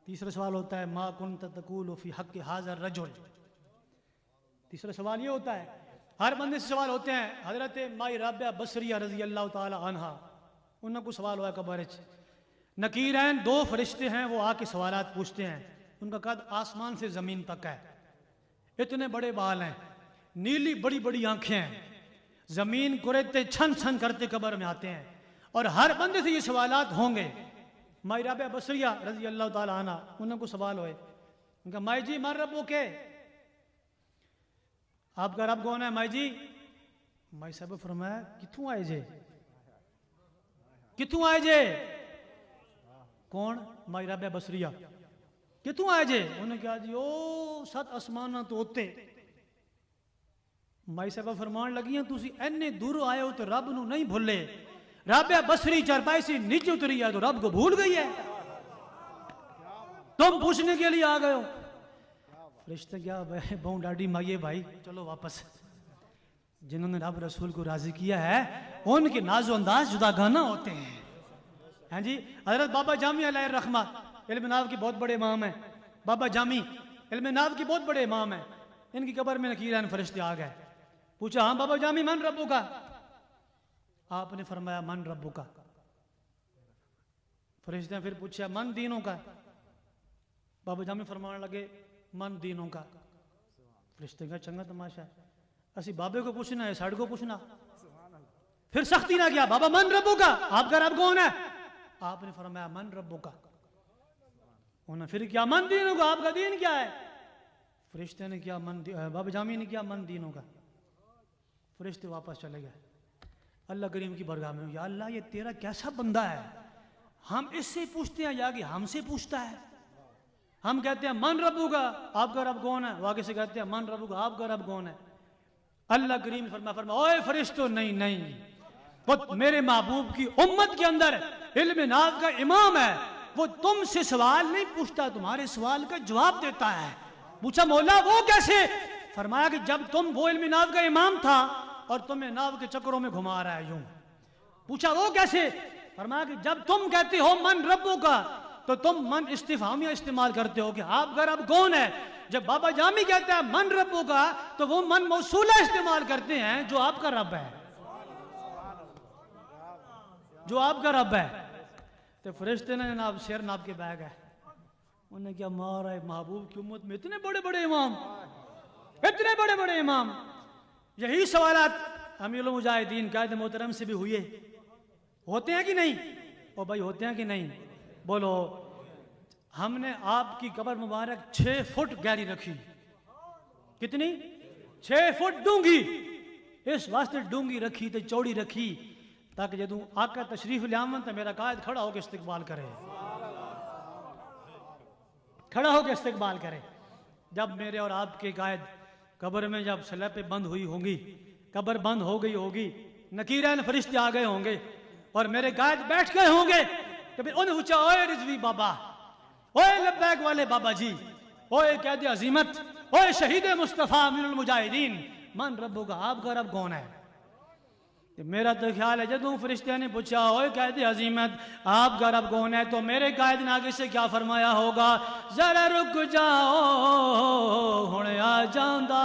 تیسرا سوال ہوتا ہے ما کنت تقول فی حق ھذا الرجل، تیسرا سوال یہ ہوتا ہے، ہر بندے سے سوال ہوتے ہیں۔ حضرت مائی رابعہ بصریہ رضی اللہ تعالی عنہا انہوں کو سوال ہوا ہے قبر وچ، نکیرین 2 فرشتے ہیں وہ آ کے سوالات پوچھتے ہیں، ان کا قد آسمان سے زمین تک ہے، اتنے بڑے بال ہیں، نیلی بڑی بڑی آنکھیں ہیں، زمین کریتے چھن چھن کرتے قبر میں آتے ہیں، اور ہر بندے سے یہ سوالات ہوں گے۔ مائی رابعہ بصریہ رضی اللہ تعالی عنہ انہوں کو سوال ہوئے، ان کا مائی جی مر رب کے، آپ کا رب کون ہے مائی جی؟ مائی صاحب فرمایا کتوں آئے جے، کتوں آئے جے؟ کون؟ مائی رابعہ بصریہ۔ کتوں آئے جے؟ انہیں کہا جی او 7 آسمانہ تو ہوتے. مائی صاحبہ فرمان لگی ہیں تسی اینے دور آئے ہو تو رب نو نہیں بھولے. رابعہ بصری چارپائی سے نیچے اتری ہے تو رب کو بھول گئی ہے. تم پوچھنے کے لیے آ گئے ہو. فرشتہ کیا بہن ڈاڈی مائیے بھائی چلو واپس. جنہوں نے رب رسول کو راضی کیا ہے ان کے ناز و انداز جدا گانا ہوتے ہیں. ہاں جی. حضرت بابا جامی علیہ الرحمہ علم ناف کی بہت بڑے امام ہیں. بابا جامی علم ناف کی بہت بڑے امام ہیں. ان کی قبر میں نکیران فرشتے آ گئے. پوچھا ہاں بابا جامی من ربو کا؟ آپ نے فرمایا من ربو کا. فرشتے پھر پوچھا من دینوں کا؟ بابا جامی فرمانے لگے من دینوں کا. فرشتے کا چنگا تماشا ہے. اسی بابے کو پوچھنا ہے ساڑھ کو پوچھنا. پھر سختی نہ کیا بابا من ربو کا آپ کا رب کون ہے؟ آپ نے فرمایا من ربو کا. انہوں نے پھر کیا من دینوں کا آپ کا دین کیا ہے؟ فرشتے نے کیا بابا جامی نے کیا من دینوں کا. فرشتے واپس چلے گئے. اللہ کریم کی برگاہ میں یا اللہ یہ تیرا کیسا بندہ ہے ہم اس سے پوچھتے ہیں یا کہ ہم سے پوچھتا ہے. ہم کہتے ہیں من ربو کا آپ کا رب کون ہے؟ وہ آگے سے کہتے ہیں من ربو کا آپ کا رب کون ہے؟ اللہ کریم فرما اوے فرشتو نہیں وہ میرے محبوب کی امت کے اندر علم ناف کا امام ہے. وہ تم سے سوال نہیں پوچھتا تمہارے سوال کا جواب دیتا ہے. پوچھا مولا وہ کیسے؟ فرمایا کہ جب تم وہ علم ناف کا امام تھا اور تمہیں ناف کے چکروں میں گھما رہا ہے یوں. پوچھا وہ کیسے؟ فرمایا کہ جب تم کہتے ہو من ربو کا تو تم من استفہامیہ استعمال کرتے ہو کہ آپ کا رب کون ہے. جب بابا جامی کہتا ہے من ربو کا تو وہ من موصولہ استعمال کرتے ہیں جو آپ کا رب ہے جو آپ کا رب ہے. تو فرشتے نے جناب سیر ناپ کے بہ گئے. انہوں نے کیا مارا ہے محبوب کی امت میں اتنے بڑے بڑے امام. یہی سوالات امیر المجاہدین قائد محترم سے بھی ہوتے ہیں کہ نہیں؟ او بھائی ہوتے ہیں کہ نہیں؟ بولو. ہم نے آپ کی قبر مبارک 6 فٹ گہری رکھی. کتنی؟ 6 فٹ ڈونگی. اس واسطے ڈونگی رکھی تو چوڑی رکھی تاکہ جدوں آقا تشریف لے آون تو میرا قائد کھڑا ہو کے استقبال کرے. جب میرے اور آپ کے قائد قبر میں جب سلیبیں بند ہوئی ہوں گی قبر بند ہو گئی ہوگی نکیرین فرشتے آ گئے ہوں گے اور میرے قائد بیٹھ گئے ہوں گے تو پھر انہیں پوچھا اوے رضوی بابا اوے لبیک والے بابا جی اوے قید عظیمت اوے شہید مصطفیٰ امیر المجاہدین من ربو کا آپ کا رب کون ہے؟ میرا تو خیال ہے جدوں فرشتے نے پوچھا اوے قید عظیمت آپ کا رب کون ہے تو میرے قائد نے آگے سے کیا فرمایا ہوگا ذرا رک جاؤ ہن آ جاندا.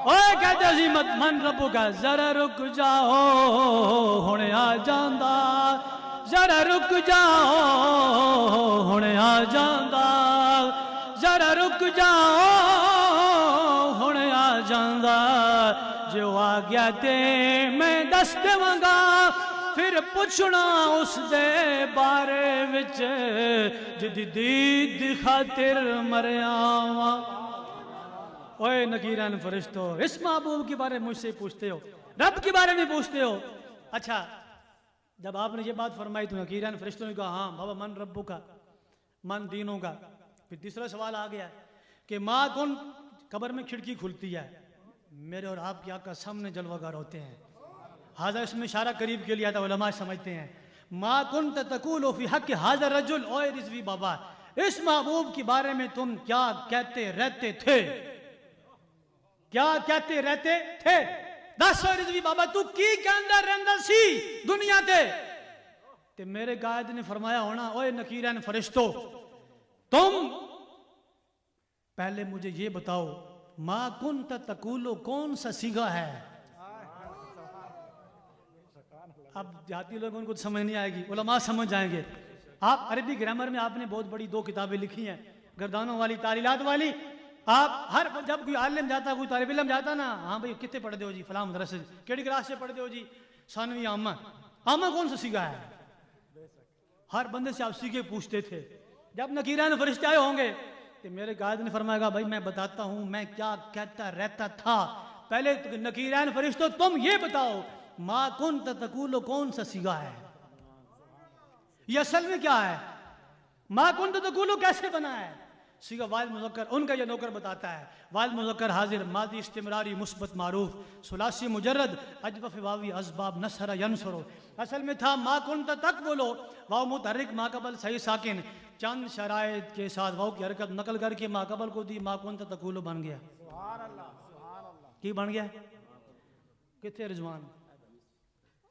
اوے قید عظیمت من ربو کا ذرا رک جاؤ ہن آ جاندا ذرا رک جاؤ ہن آ جاندا ذرا رک جاؤ ہن آ جاندا. جو آ گیا تے میں دس دیواں گا پھر پوچھنا اس دے بارے وچ جدی دید خاطر مریا وا. اوے نکیران فرشتو اس محبوب کے بارے میں مجھ سے پوچھتے ہو رب کے بارے میں پوچھتے ہو. اچھا جب آپ نے یہ بات فرمائی تو نکیران فرشتوں نے کہا ہاں بابا من ربو کا من دینوں کا. پھر تیسرا سوال آ گیا کہ ماں کون قبر میں کھڑکی کھلتی ہے میرے اور آپ کے آقا سامنے جلوہ گر ہوتے ہیں. حاضر اس میں اشارہ قریب کے لیے آتا علماء سمجھتے ہیں ما کنت تقول فی حق حاضر رجل اوے رضوی بابا اس محبوب کے بارے میں تم کیا کہتے رہتے تھے دس رضوی بابا تو کی کہندا رہندا سی دنیا تے میرے قائد نے فرمایا ہونا اوے نکیرین فرشتو تم پہلے مجھے یہ بتاؤ ما کنت تقولو کون سا سیگا ہے. اب جاتی لوگوں کو سمجھ نہیں آئے گی علماء سمجھ جائیں گے. آپ عربی گرامر میں آپ نے بہت بڑی 2 کتابیں لکھی ہیں گردانوں والی تعلیلات والی. آپ ہر جب کوئی عالم جاتا کوئی طالب علم جاتا نا ہاں بھئی کتے پڑھ دے ہو جی فلاں مدرسے کیڑی کلاس سے پڑھ دے ہو جی ثانوی عامہ کون سا سیگا ہے. ہر بندے سے آپ سیگے پوچھتے تھے. جب نکیران فرشتے آئے ہوں گے تو میرے قائد نے فرمایا گا بھائی میں بتاتا ہوں میں کیا کہتا رہتا تھا. پہلے نکیران فرشتوں تم یہ بتاؤ ما کنت تقولو کون سا سیگا ہے. یہ اصل میں کیا ہے ما کنت تقولو کیسے بنا ہے؟ سیغہ واحد مذکر، ان کا یہ نوکر بتاتا ہے، واحد مذکر حاضر، ماضی استمراری مثبت معروف، ثلاثی مجرد، اجوف واوی اسباب نصر ینصرو، اصل میں تھا ما کنت تقولو، واو متحرک ما قبل صحیح ساکن، چند شرائط کے ساتھ واو کی حرکت نقل کر کے ما قبل کو دی، ما کنت تقولو بن گیا۔ کی بن گیا؟ کتنے رضوان؟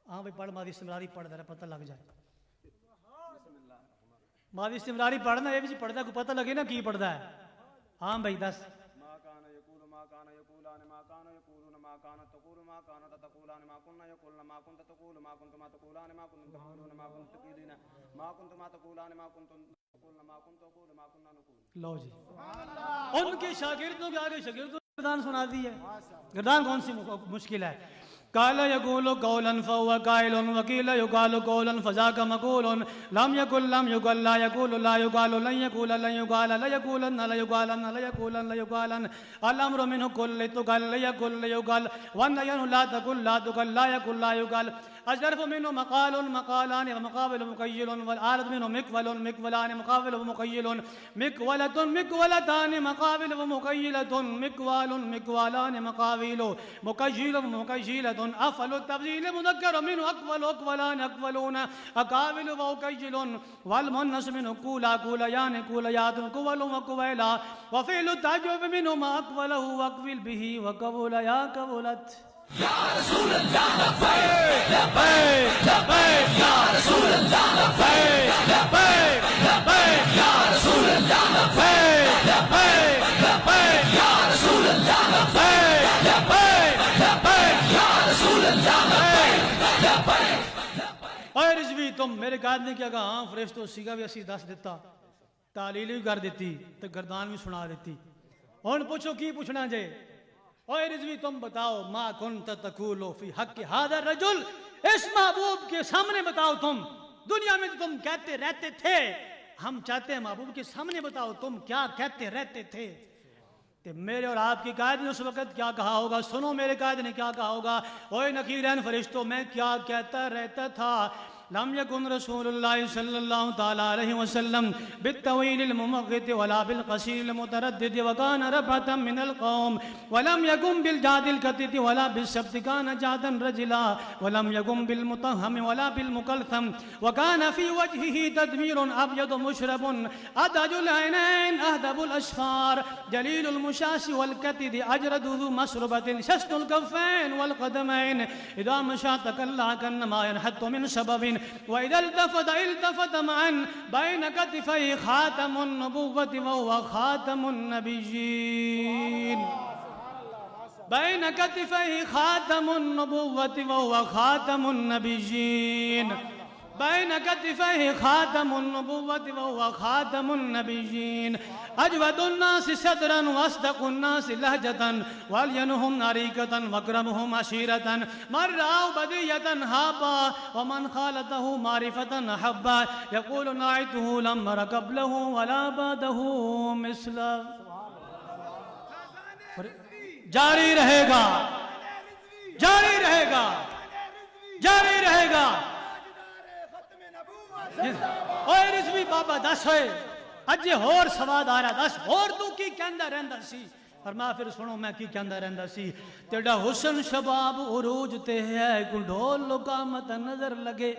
ہاں بھائی پڑھ، ماضی استمراری پڑھ دے رہا، پتہ لگ جائے۔ ماضی استمراری پڑھنا، یہ بھی پڑھتا کو پتہ لگے نا کی پڑھتا ہے۔ ہاں بھائی دس۔ ما کان یقول ما کان یقولان ما کان یقولون ما کانت تقول ما کانت تقولان ما كنا یقولن ما كنت تقول ما كنتما تقولان ما كنتم تقولون ما كنتم تقولون ما كنتما تقولان ما كنتم تقولون ما كنت اقول ما كنا نقول۔ لو جی ان کے شاگردوں کے آگے شاگردوں نے گردان سنا دی ہے۔ گردان کون سی مشکل ہے؟ قال يقول قولا فهو قائل وقيل يقال قولا فذاك مقول لم يقل لم يقال لا يقول لا يقال لن يقول لن يقال لا يقولن لا يقالن لا يقولن لا يقالن الامر منه كل تقال لا يقول لا يقال والنهي لا تقل لا تقال لا يقول لا يقال الظرف منه مقال مقالان ومقابل مقيل والعارض منه مقبل مقبلان مقابل ومقيل مقولة مقولتان مقابل ومقيلة مقوال مقوالان مقابل مقيل ومقيلة افعل التبذيل مذكر منه اقبل اقبلان اقبلون اقابل ومقيل والمؤنث منه قولا قوليان قوليات قول وقويلا وفعل التعجب منه ما اقبله واقبل به وقبل يا قبلت يا رسول الله لبيك لبيك لبيك يا رسول الله لبيك لبيك لبيك يا رسول الله لبيك لبيك لبيك يا رسول الله لبيك لبيك لبيك يا رسول الله لبيك لبيك۔ اے رضوی تم، میرے قائد نے کیا کہا؟ ہاں فرشتو سیگا بھی اسی دس دیتا، تعلیل بھی کر دیتی تو گردان بھی سنا دیتی۔ اور پوچھو کی پوچھنا جے؟ اے رضوی تم بتاؤ ما کنت تقولو فی حق ھذا الرجل، اس محبوب کے سامنے بتاؤ تم، دنیا میں تو تم کہتے رہتے تھے، ہم چاہتے ہیں محبوب کے سامنے بتاؤ تم کیا کہتے رہتے تھے۔ کہ میرے اور آپ کی قائد نے اس وقت کیا کہا ہوگا؟ سنو میرے قائد نے کیا کہا ہوگا۔ اوے نکیرین فرشتوں، میں کیا کہتا رہتا تھا؟ لم يكن رسول الله صلى الله تعالى عليه وسلم بالطويل الممغت ولا بالقصير المتردد وكان رفعة من القوم ولم يكن بالجاد الكتت ولا بالسبت كان جادا رجلا ولم يكن بالمطهم ولا بالمكلثم وكان في وجهه تدمير أبيض مشرب أدج العينين أهدب الأشفار جليل المشاش والكتد أجرد ذو مسربة شست الكفين والقدمين إذا مشى تكلع كأنما ينحط من سبب وإذا التفت معا بين كتفي خاتم النبوة وهو خاتم النبيين بين كتفي خاتم النبوة وهو خاتم النبيين بين كتفيه خاتم النبوة وهو خاتم النبيين أجود الناس صدرا وأصدق الناس لهجة وألينهم عريكة وأكرمهم عشيرة من رأوا بدية هابا ومن خالته معرفة أحبا يقول نعيته لم أر قبله ولا بعده مثله۔ جاری رہے گا، جاری رہے گا، جاری رہے گا۔ اوے رضوی بابا دس ہوئے اجے ہور سواد آ رہا، دس ہور تو کی کہندا رہندا سی؟ فرمایا پھر سنو میں کی کہندا رہندا سی۔ تیرا حسن شباب عروج تے ہے، کوئی ڈھول لگا مت نظر لگے،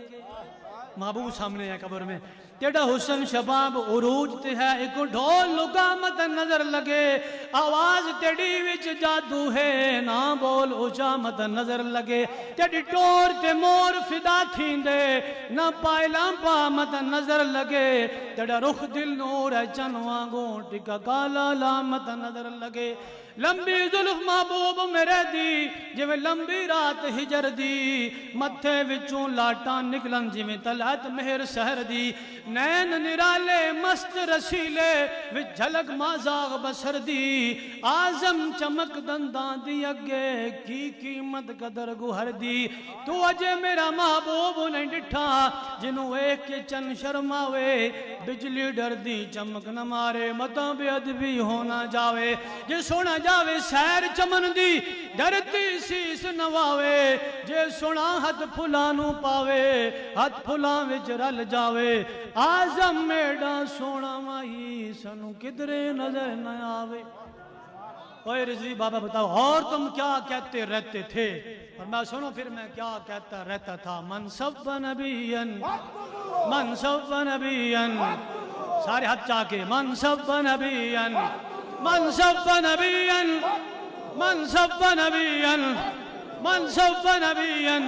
محبوب سامنے ہے قبر میں۔ تیرا حسن شباب عروج تے ہے، ایک ڈھول لگا مت نظر لگے، آواز تیری وچ جادو ہے، نہ بول اونچا مت نظر لگے، تیری ٹور تے مور فدا تھیندے، نہ پائلاں پا مت نظر لگے، تیرا رخ دل نور ہے چن وانگوں، ٹکا کالا لا مت نظر لگے۔ لمبی زلف محبوب میرے دی جویں لمبی رات ہجر دی، متھے وچوں لاٹاں نکلن جویں طلعت مہر سحر دی، نین نرالے مست رسیلے وچ جھلک مازاغ بسر دی، آزم چمک دنداں دی اگے کی قیمت قدر گوہر دی۔ تو اجے میرا محبوب نہیں ڈٹھا جنوں ایک کے چن شرماوے، بجلی ڈر دی چمک نہ مارے متاں بے ادبی ہونا جاوے جے سونا جاوے سیر چمن دی ڈرتی سیس نواوے جے سونا ہاتھ پھلانو پاوے ہاتھ پھلاں وچ رل جاوے آزم میڈا سونا ماہی سنو کدرے نظر نہ آوے اوے رضوی بابا بتاؤ اور تم کیا کہتے رہتے تھے اور میں سنو پھر میں کیا کہتا رہتا تھا من سب نبیًا من سب نبیًا سارے ہاتھ چاہ کے من سب نبیًا من سب نبیًا من سب نبیًا من سب نبیًا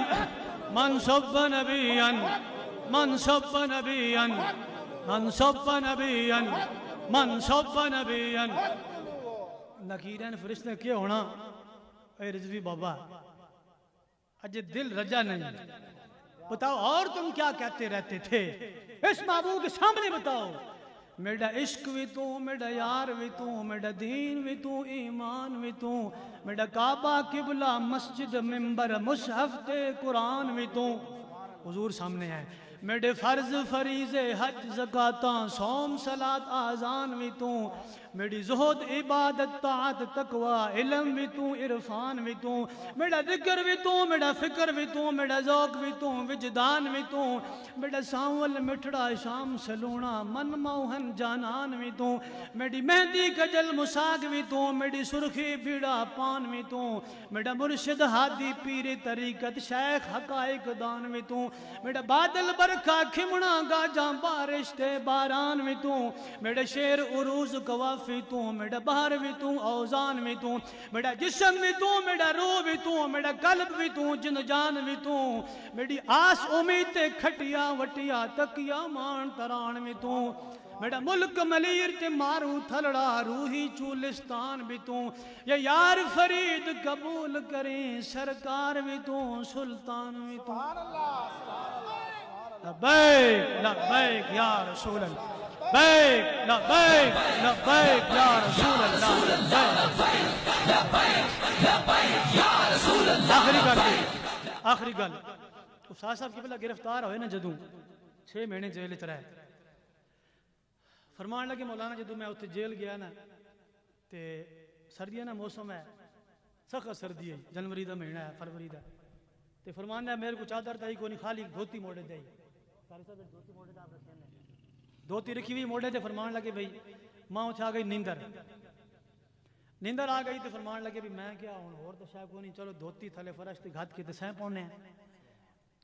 من سب نبیًا من سب نبیًا من سب نبیًا من سب نبیًا نکیرین فرشتے کیا ہونا اے رضوی بابا اجے دل رجا نہیں بتاؤ اور تم کیا کہتے رہتے تھے اس محبوب کے سامنے بتاؤ میرا عشق بھی تو میرا یار بھی تو میرا دین بھی تو ایمان بھی تو میرا کعبہ قبلہ مسجد منبر مصحف تے قرآن بھی تو حضور سامنے ہے میرے فرض فریضے حج زکاتاں صوم صلاۃ آذان بھی تو میری زہد عبادت طاعت تقوی علم بھی تو عرفان بھی تو میرا ذکر بھی تو میرا فکر بھی تو میرا ذوق بھی تو وجدان بھی تو میرا ساول مٹھڑا شام سلونا من موہن جانان بھی تو میری مہندی کجل مساگ بھی تو میری سرخی بھیڑا پان بھی تو میرا مرشد ہادی پیر طریقت شیخ حقائق دان بھی تو میرا بادل برکھا کھمنا گاجاں بارش تے باران بھی تو میرا شیر عروض قوافی تو میرا بہر بھی تو اوزان بھی تو میرا جسم بھی تو میرا روح بھی تو میرا قلب بھی تو جن جان بھی تو میری آس امید تے کھٹیا وٹیا تکیا مان تران بھی تو میرا ملک ملیر تے مارو تھلڑا روحی چولستان بھی تو یا یار فرید قبول کریں سرکار بھی تو سلطان بھی تو لبیک لبیک یا رسول اللہ لبیک لبیک لبیک یا رسول اللہ آخری گل استاد صاحب قبلہ گرفتار ہوئے نا جدوں 6 مہینے جیل وچ رہے فرمان لگے مولانا جدوں میں اتنے جیل گیا نا تے سردیاں نا موسم ہے سخت سردی ہے جنوری دا مہینہ ہے فروری دا تے فرمان ہے میرے کو چادر تائی کو نہیں خالی دھوتی موڑے دے دھوتی موڑے دا آپ رکھے دھوتی رکھی ہوئی موڑے تے فرمان لگے بھئی ماں اتھے آ گئی نیندر آ گئی تے فرمان لگے بھی میں کیا ہوں اور تو شاید کو نہیں چلو دھوتی تھلے فرش تے گھات کے تے سہیں پونے ہیں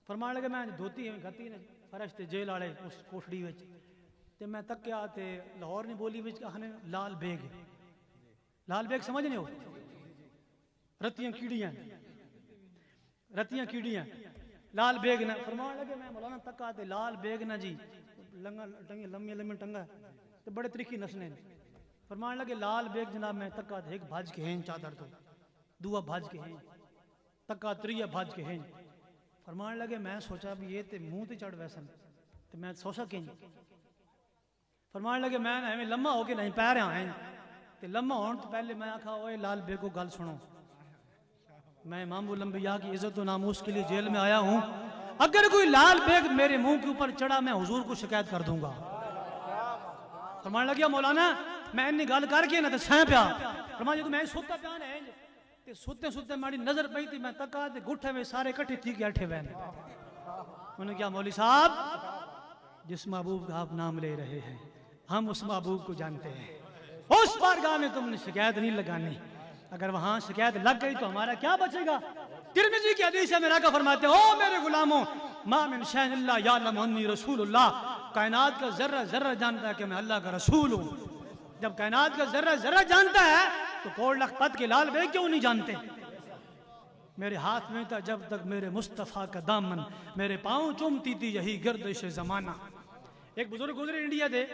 فرمان لگے میں دھوتی ہیں گھتی نے فرش تے جیل آڑے اس کوٹڑی وچ تے میں تکیا تے لاہور نہیں بولی وچ کہنے لال بیگ سمجھ نہیں ہو رتیاں کیڑیاں لال بیگ نہ فرمان لگے میں مولانا تکا تے لال بیگ نہ جی لنگا ٹنگے لمبی ٹنگا تے بڑے طریقے نسنے فرمان لگے لال بیگ جناب میں تکا تے ایک بھاج کے ہیں چادر تو دوا بھاج کے ہیں تکا تریہ بھاج کے ہیں فرمان لگے میں سوچا بھی یہ تے منہ تے چڑھ ویسن تے میں سوچا کہیں فرمان لگے میں ہمیں لمحہ ہو کے نہیں پہ رہا ہیں تے لمحہ ہون تو پہلے میں آکھا اوے لال بیگ کو گل سنو میں امام الانبیاء کی عزت و ناموس کے لیے جیل میں آیا ہوں اگر کوئی لال بیگ میرے منہ کے اوپر چڑھا میں حضور کو شکایت کر دوں گا فرمان لگیا مولانا میں انہی گل کر کے نا تے سہیں پیا فرمان جدو میں سوتا پیا نا تے سوتے ماری نظر پئی تھی میں تکا تے گھٹے میں سارے کٹھے تھی کے اٹھے وین انہوں نے کہا مولوی صاحب جس محبوب کا آپ نام لے رہے ہیں ہم اس محبوب کو جانتے ہیں اس بارگاہ میں تم نے شکایت نہیں لگانی اگر وہاں شکایت لگ گئی تو ہمارا کیا بچے گا ترمذی کی حدیث ہے میرا کا فرماتے ہیں او میرے غلاموں ما من شیء الا یعلم انی رسول اللہ کائنات کا ذرہ ذرہ جانتا ہے کہ میں اللہ کا رسول ہوں جب کائنات کا ذرہ ذرہ جانتا ہے تو کوڑ لکھپت کے لال بیگ کیوں نہیں جانتے میرے ہاتھ میں تھا جب تک میرے مصطفیٰ کا دامن میرے پاؤں چومتی تھی یہی گردش زمانہ ایک بزرگ گزرے انڈیا دے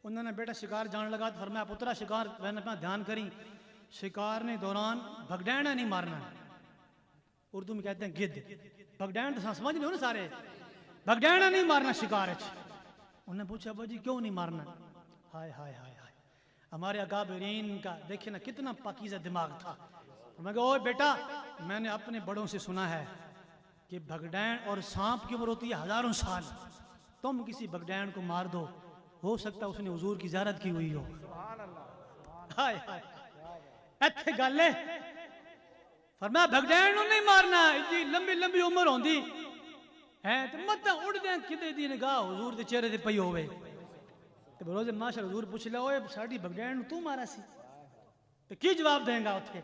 انہوں نے بیٹا شکار جان لگا تو فرمایا پترا شکار میں نے اپنا دھیان کری شکار نے دوران بھگڈینڈا نہیں مارنا اردو میں کہتے ہیں گد بھگڈینڈ سمجھ نہیں ہو نا سارے بھگڈینڈا نہیں مارنا شکار انہوں نے پوچھا ابا جی کیوں نہیں مارنا ہائے ہائے ہائے ہائے ہمارے اکابرین کا دیکھیں نا کتنا پاکیزہ دماغ تھا میں کہا اوے بیٹا میں نے اپنے بڑوں سے سنا ہے کہ بھگڈینڈ اور سانپ کی عمر ہوتی ہے 1000 سال تم کسی بگڈین کو مار دو، ہو سکتا ہے اس نے حضور کی زیارت کی ہوئی ہو. ہائے ہائے ایتھے گل ہے. فرمایا بگڈین نو نہیں مارنا، اتنی لمبی لمبی عمر ہوندی ہے تے مت اڑدے کدے دی نگاہ حضور دے چہرے تے پئی ہوے تے بروز ماشاء حضور پوچھ لے اوے ساڈی بگڈین نو تو مارا سی تے کی جواب دیں گا اتھے؟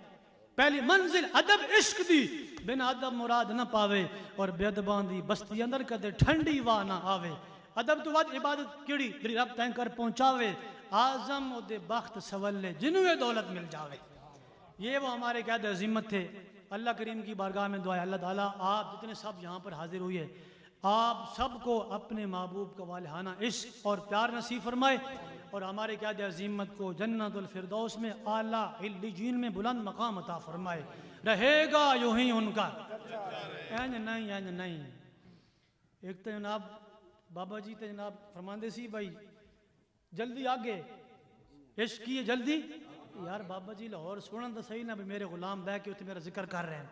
پہلی منزل ادب عشق دی، بنا ادب مراد نہ پاوے، اور بے ادبان دی بستی اندر کدے ٹھنڈی واہ نہ آوے. ادب تو بعد عبادت کیڑی جڑی رب تائیں کر پہنچاوے، اعظم او دے بخت سولے جنوں یہ دولت مل جاوے. یہ وہ ہمارے قائد عظیمت تھے. اللہ کریم کی بارگاہ میں دعا ہے اللہ تعالیٰ آپ جتنے سب یہاں پر حاضر ہوئے آپ سب کو اپنے محبوب کا والہانہ عشق اور پیار نصیب فرمائے، اور ہمارے قائد عظیمت کو جنت الفردوس میں اعلیٰ علیین میں بلند مقام عطا فرمائے. رہے گا یوں ہی ان کا اینج نہیں. ایک تو جناب بابا جی تے جناب فرماندے سی بھائی جلدی آگے عشق کی جلدی. یار بابا جی لاہور سنن تو صحیح نہ بھی میرے غلام بہ کے میرا ذکر کر رہے ہیں،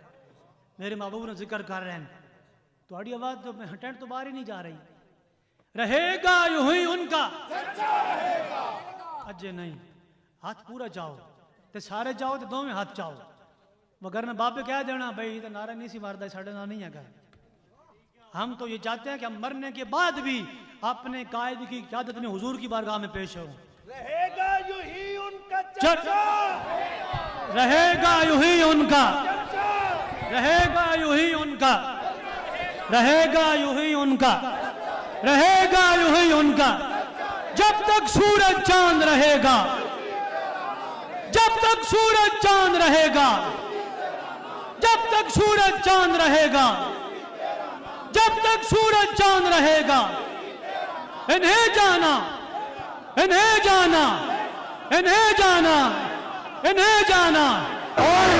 میرے محبوب نے ذکر کر رہے ہیں، تھوڑی آواز تو ٹینٹ تو باہر ہی نہیں جا رہی. رہے گا یوں ہی ان کا اجے نہیں. ہاتھ پورا چاہو تے سارے چاہو تے دو میں ہاتھ چاہو، وگرنہ بابے کہہ دینا بھائی تو نعرہ نہیں سی ماردا ساڈے نال نہیں ہے. ہم تو یہ چاہتے ہیں کہ ہم مرنے کے بعد بھی اپنے قائد کی قیادت میں حضور کی بارگاہ میں پیش ہوں. رہے گا یوں ہی ان کا چرچا، رہے گا یوں ہی ان کا، رہے گا یوں ہی ان کا، رہے گا یوں ہی ان کا، رہے گا یوں ہی ان کا. جب تک سورج چاند رہے گا، جب تک سورج چاند رہے گا، جب تک سورج چاند رہے گا، جب تک سورج چاند رہے گا. انہیں جانا، انہیں جانا، انہیں جانا، انہیں جانا اور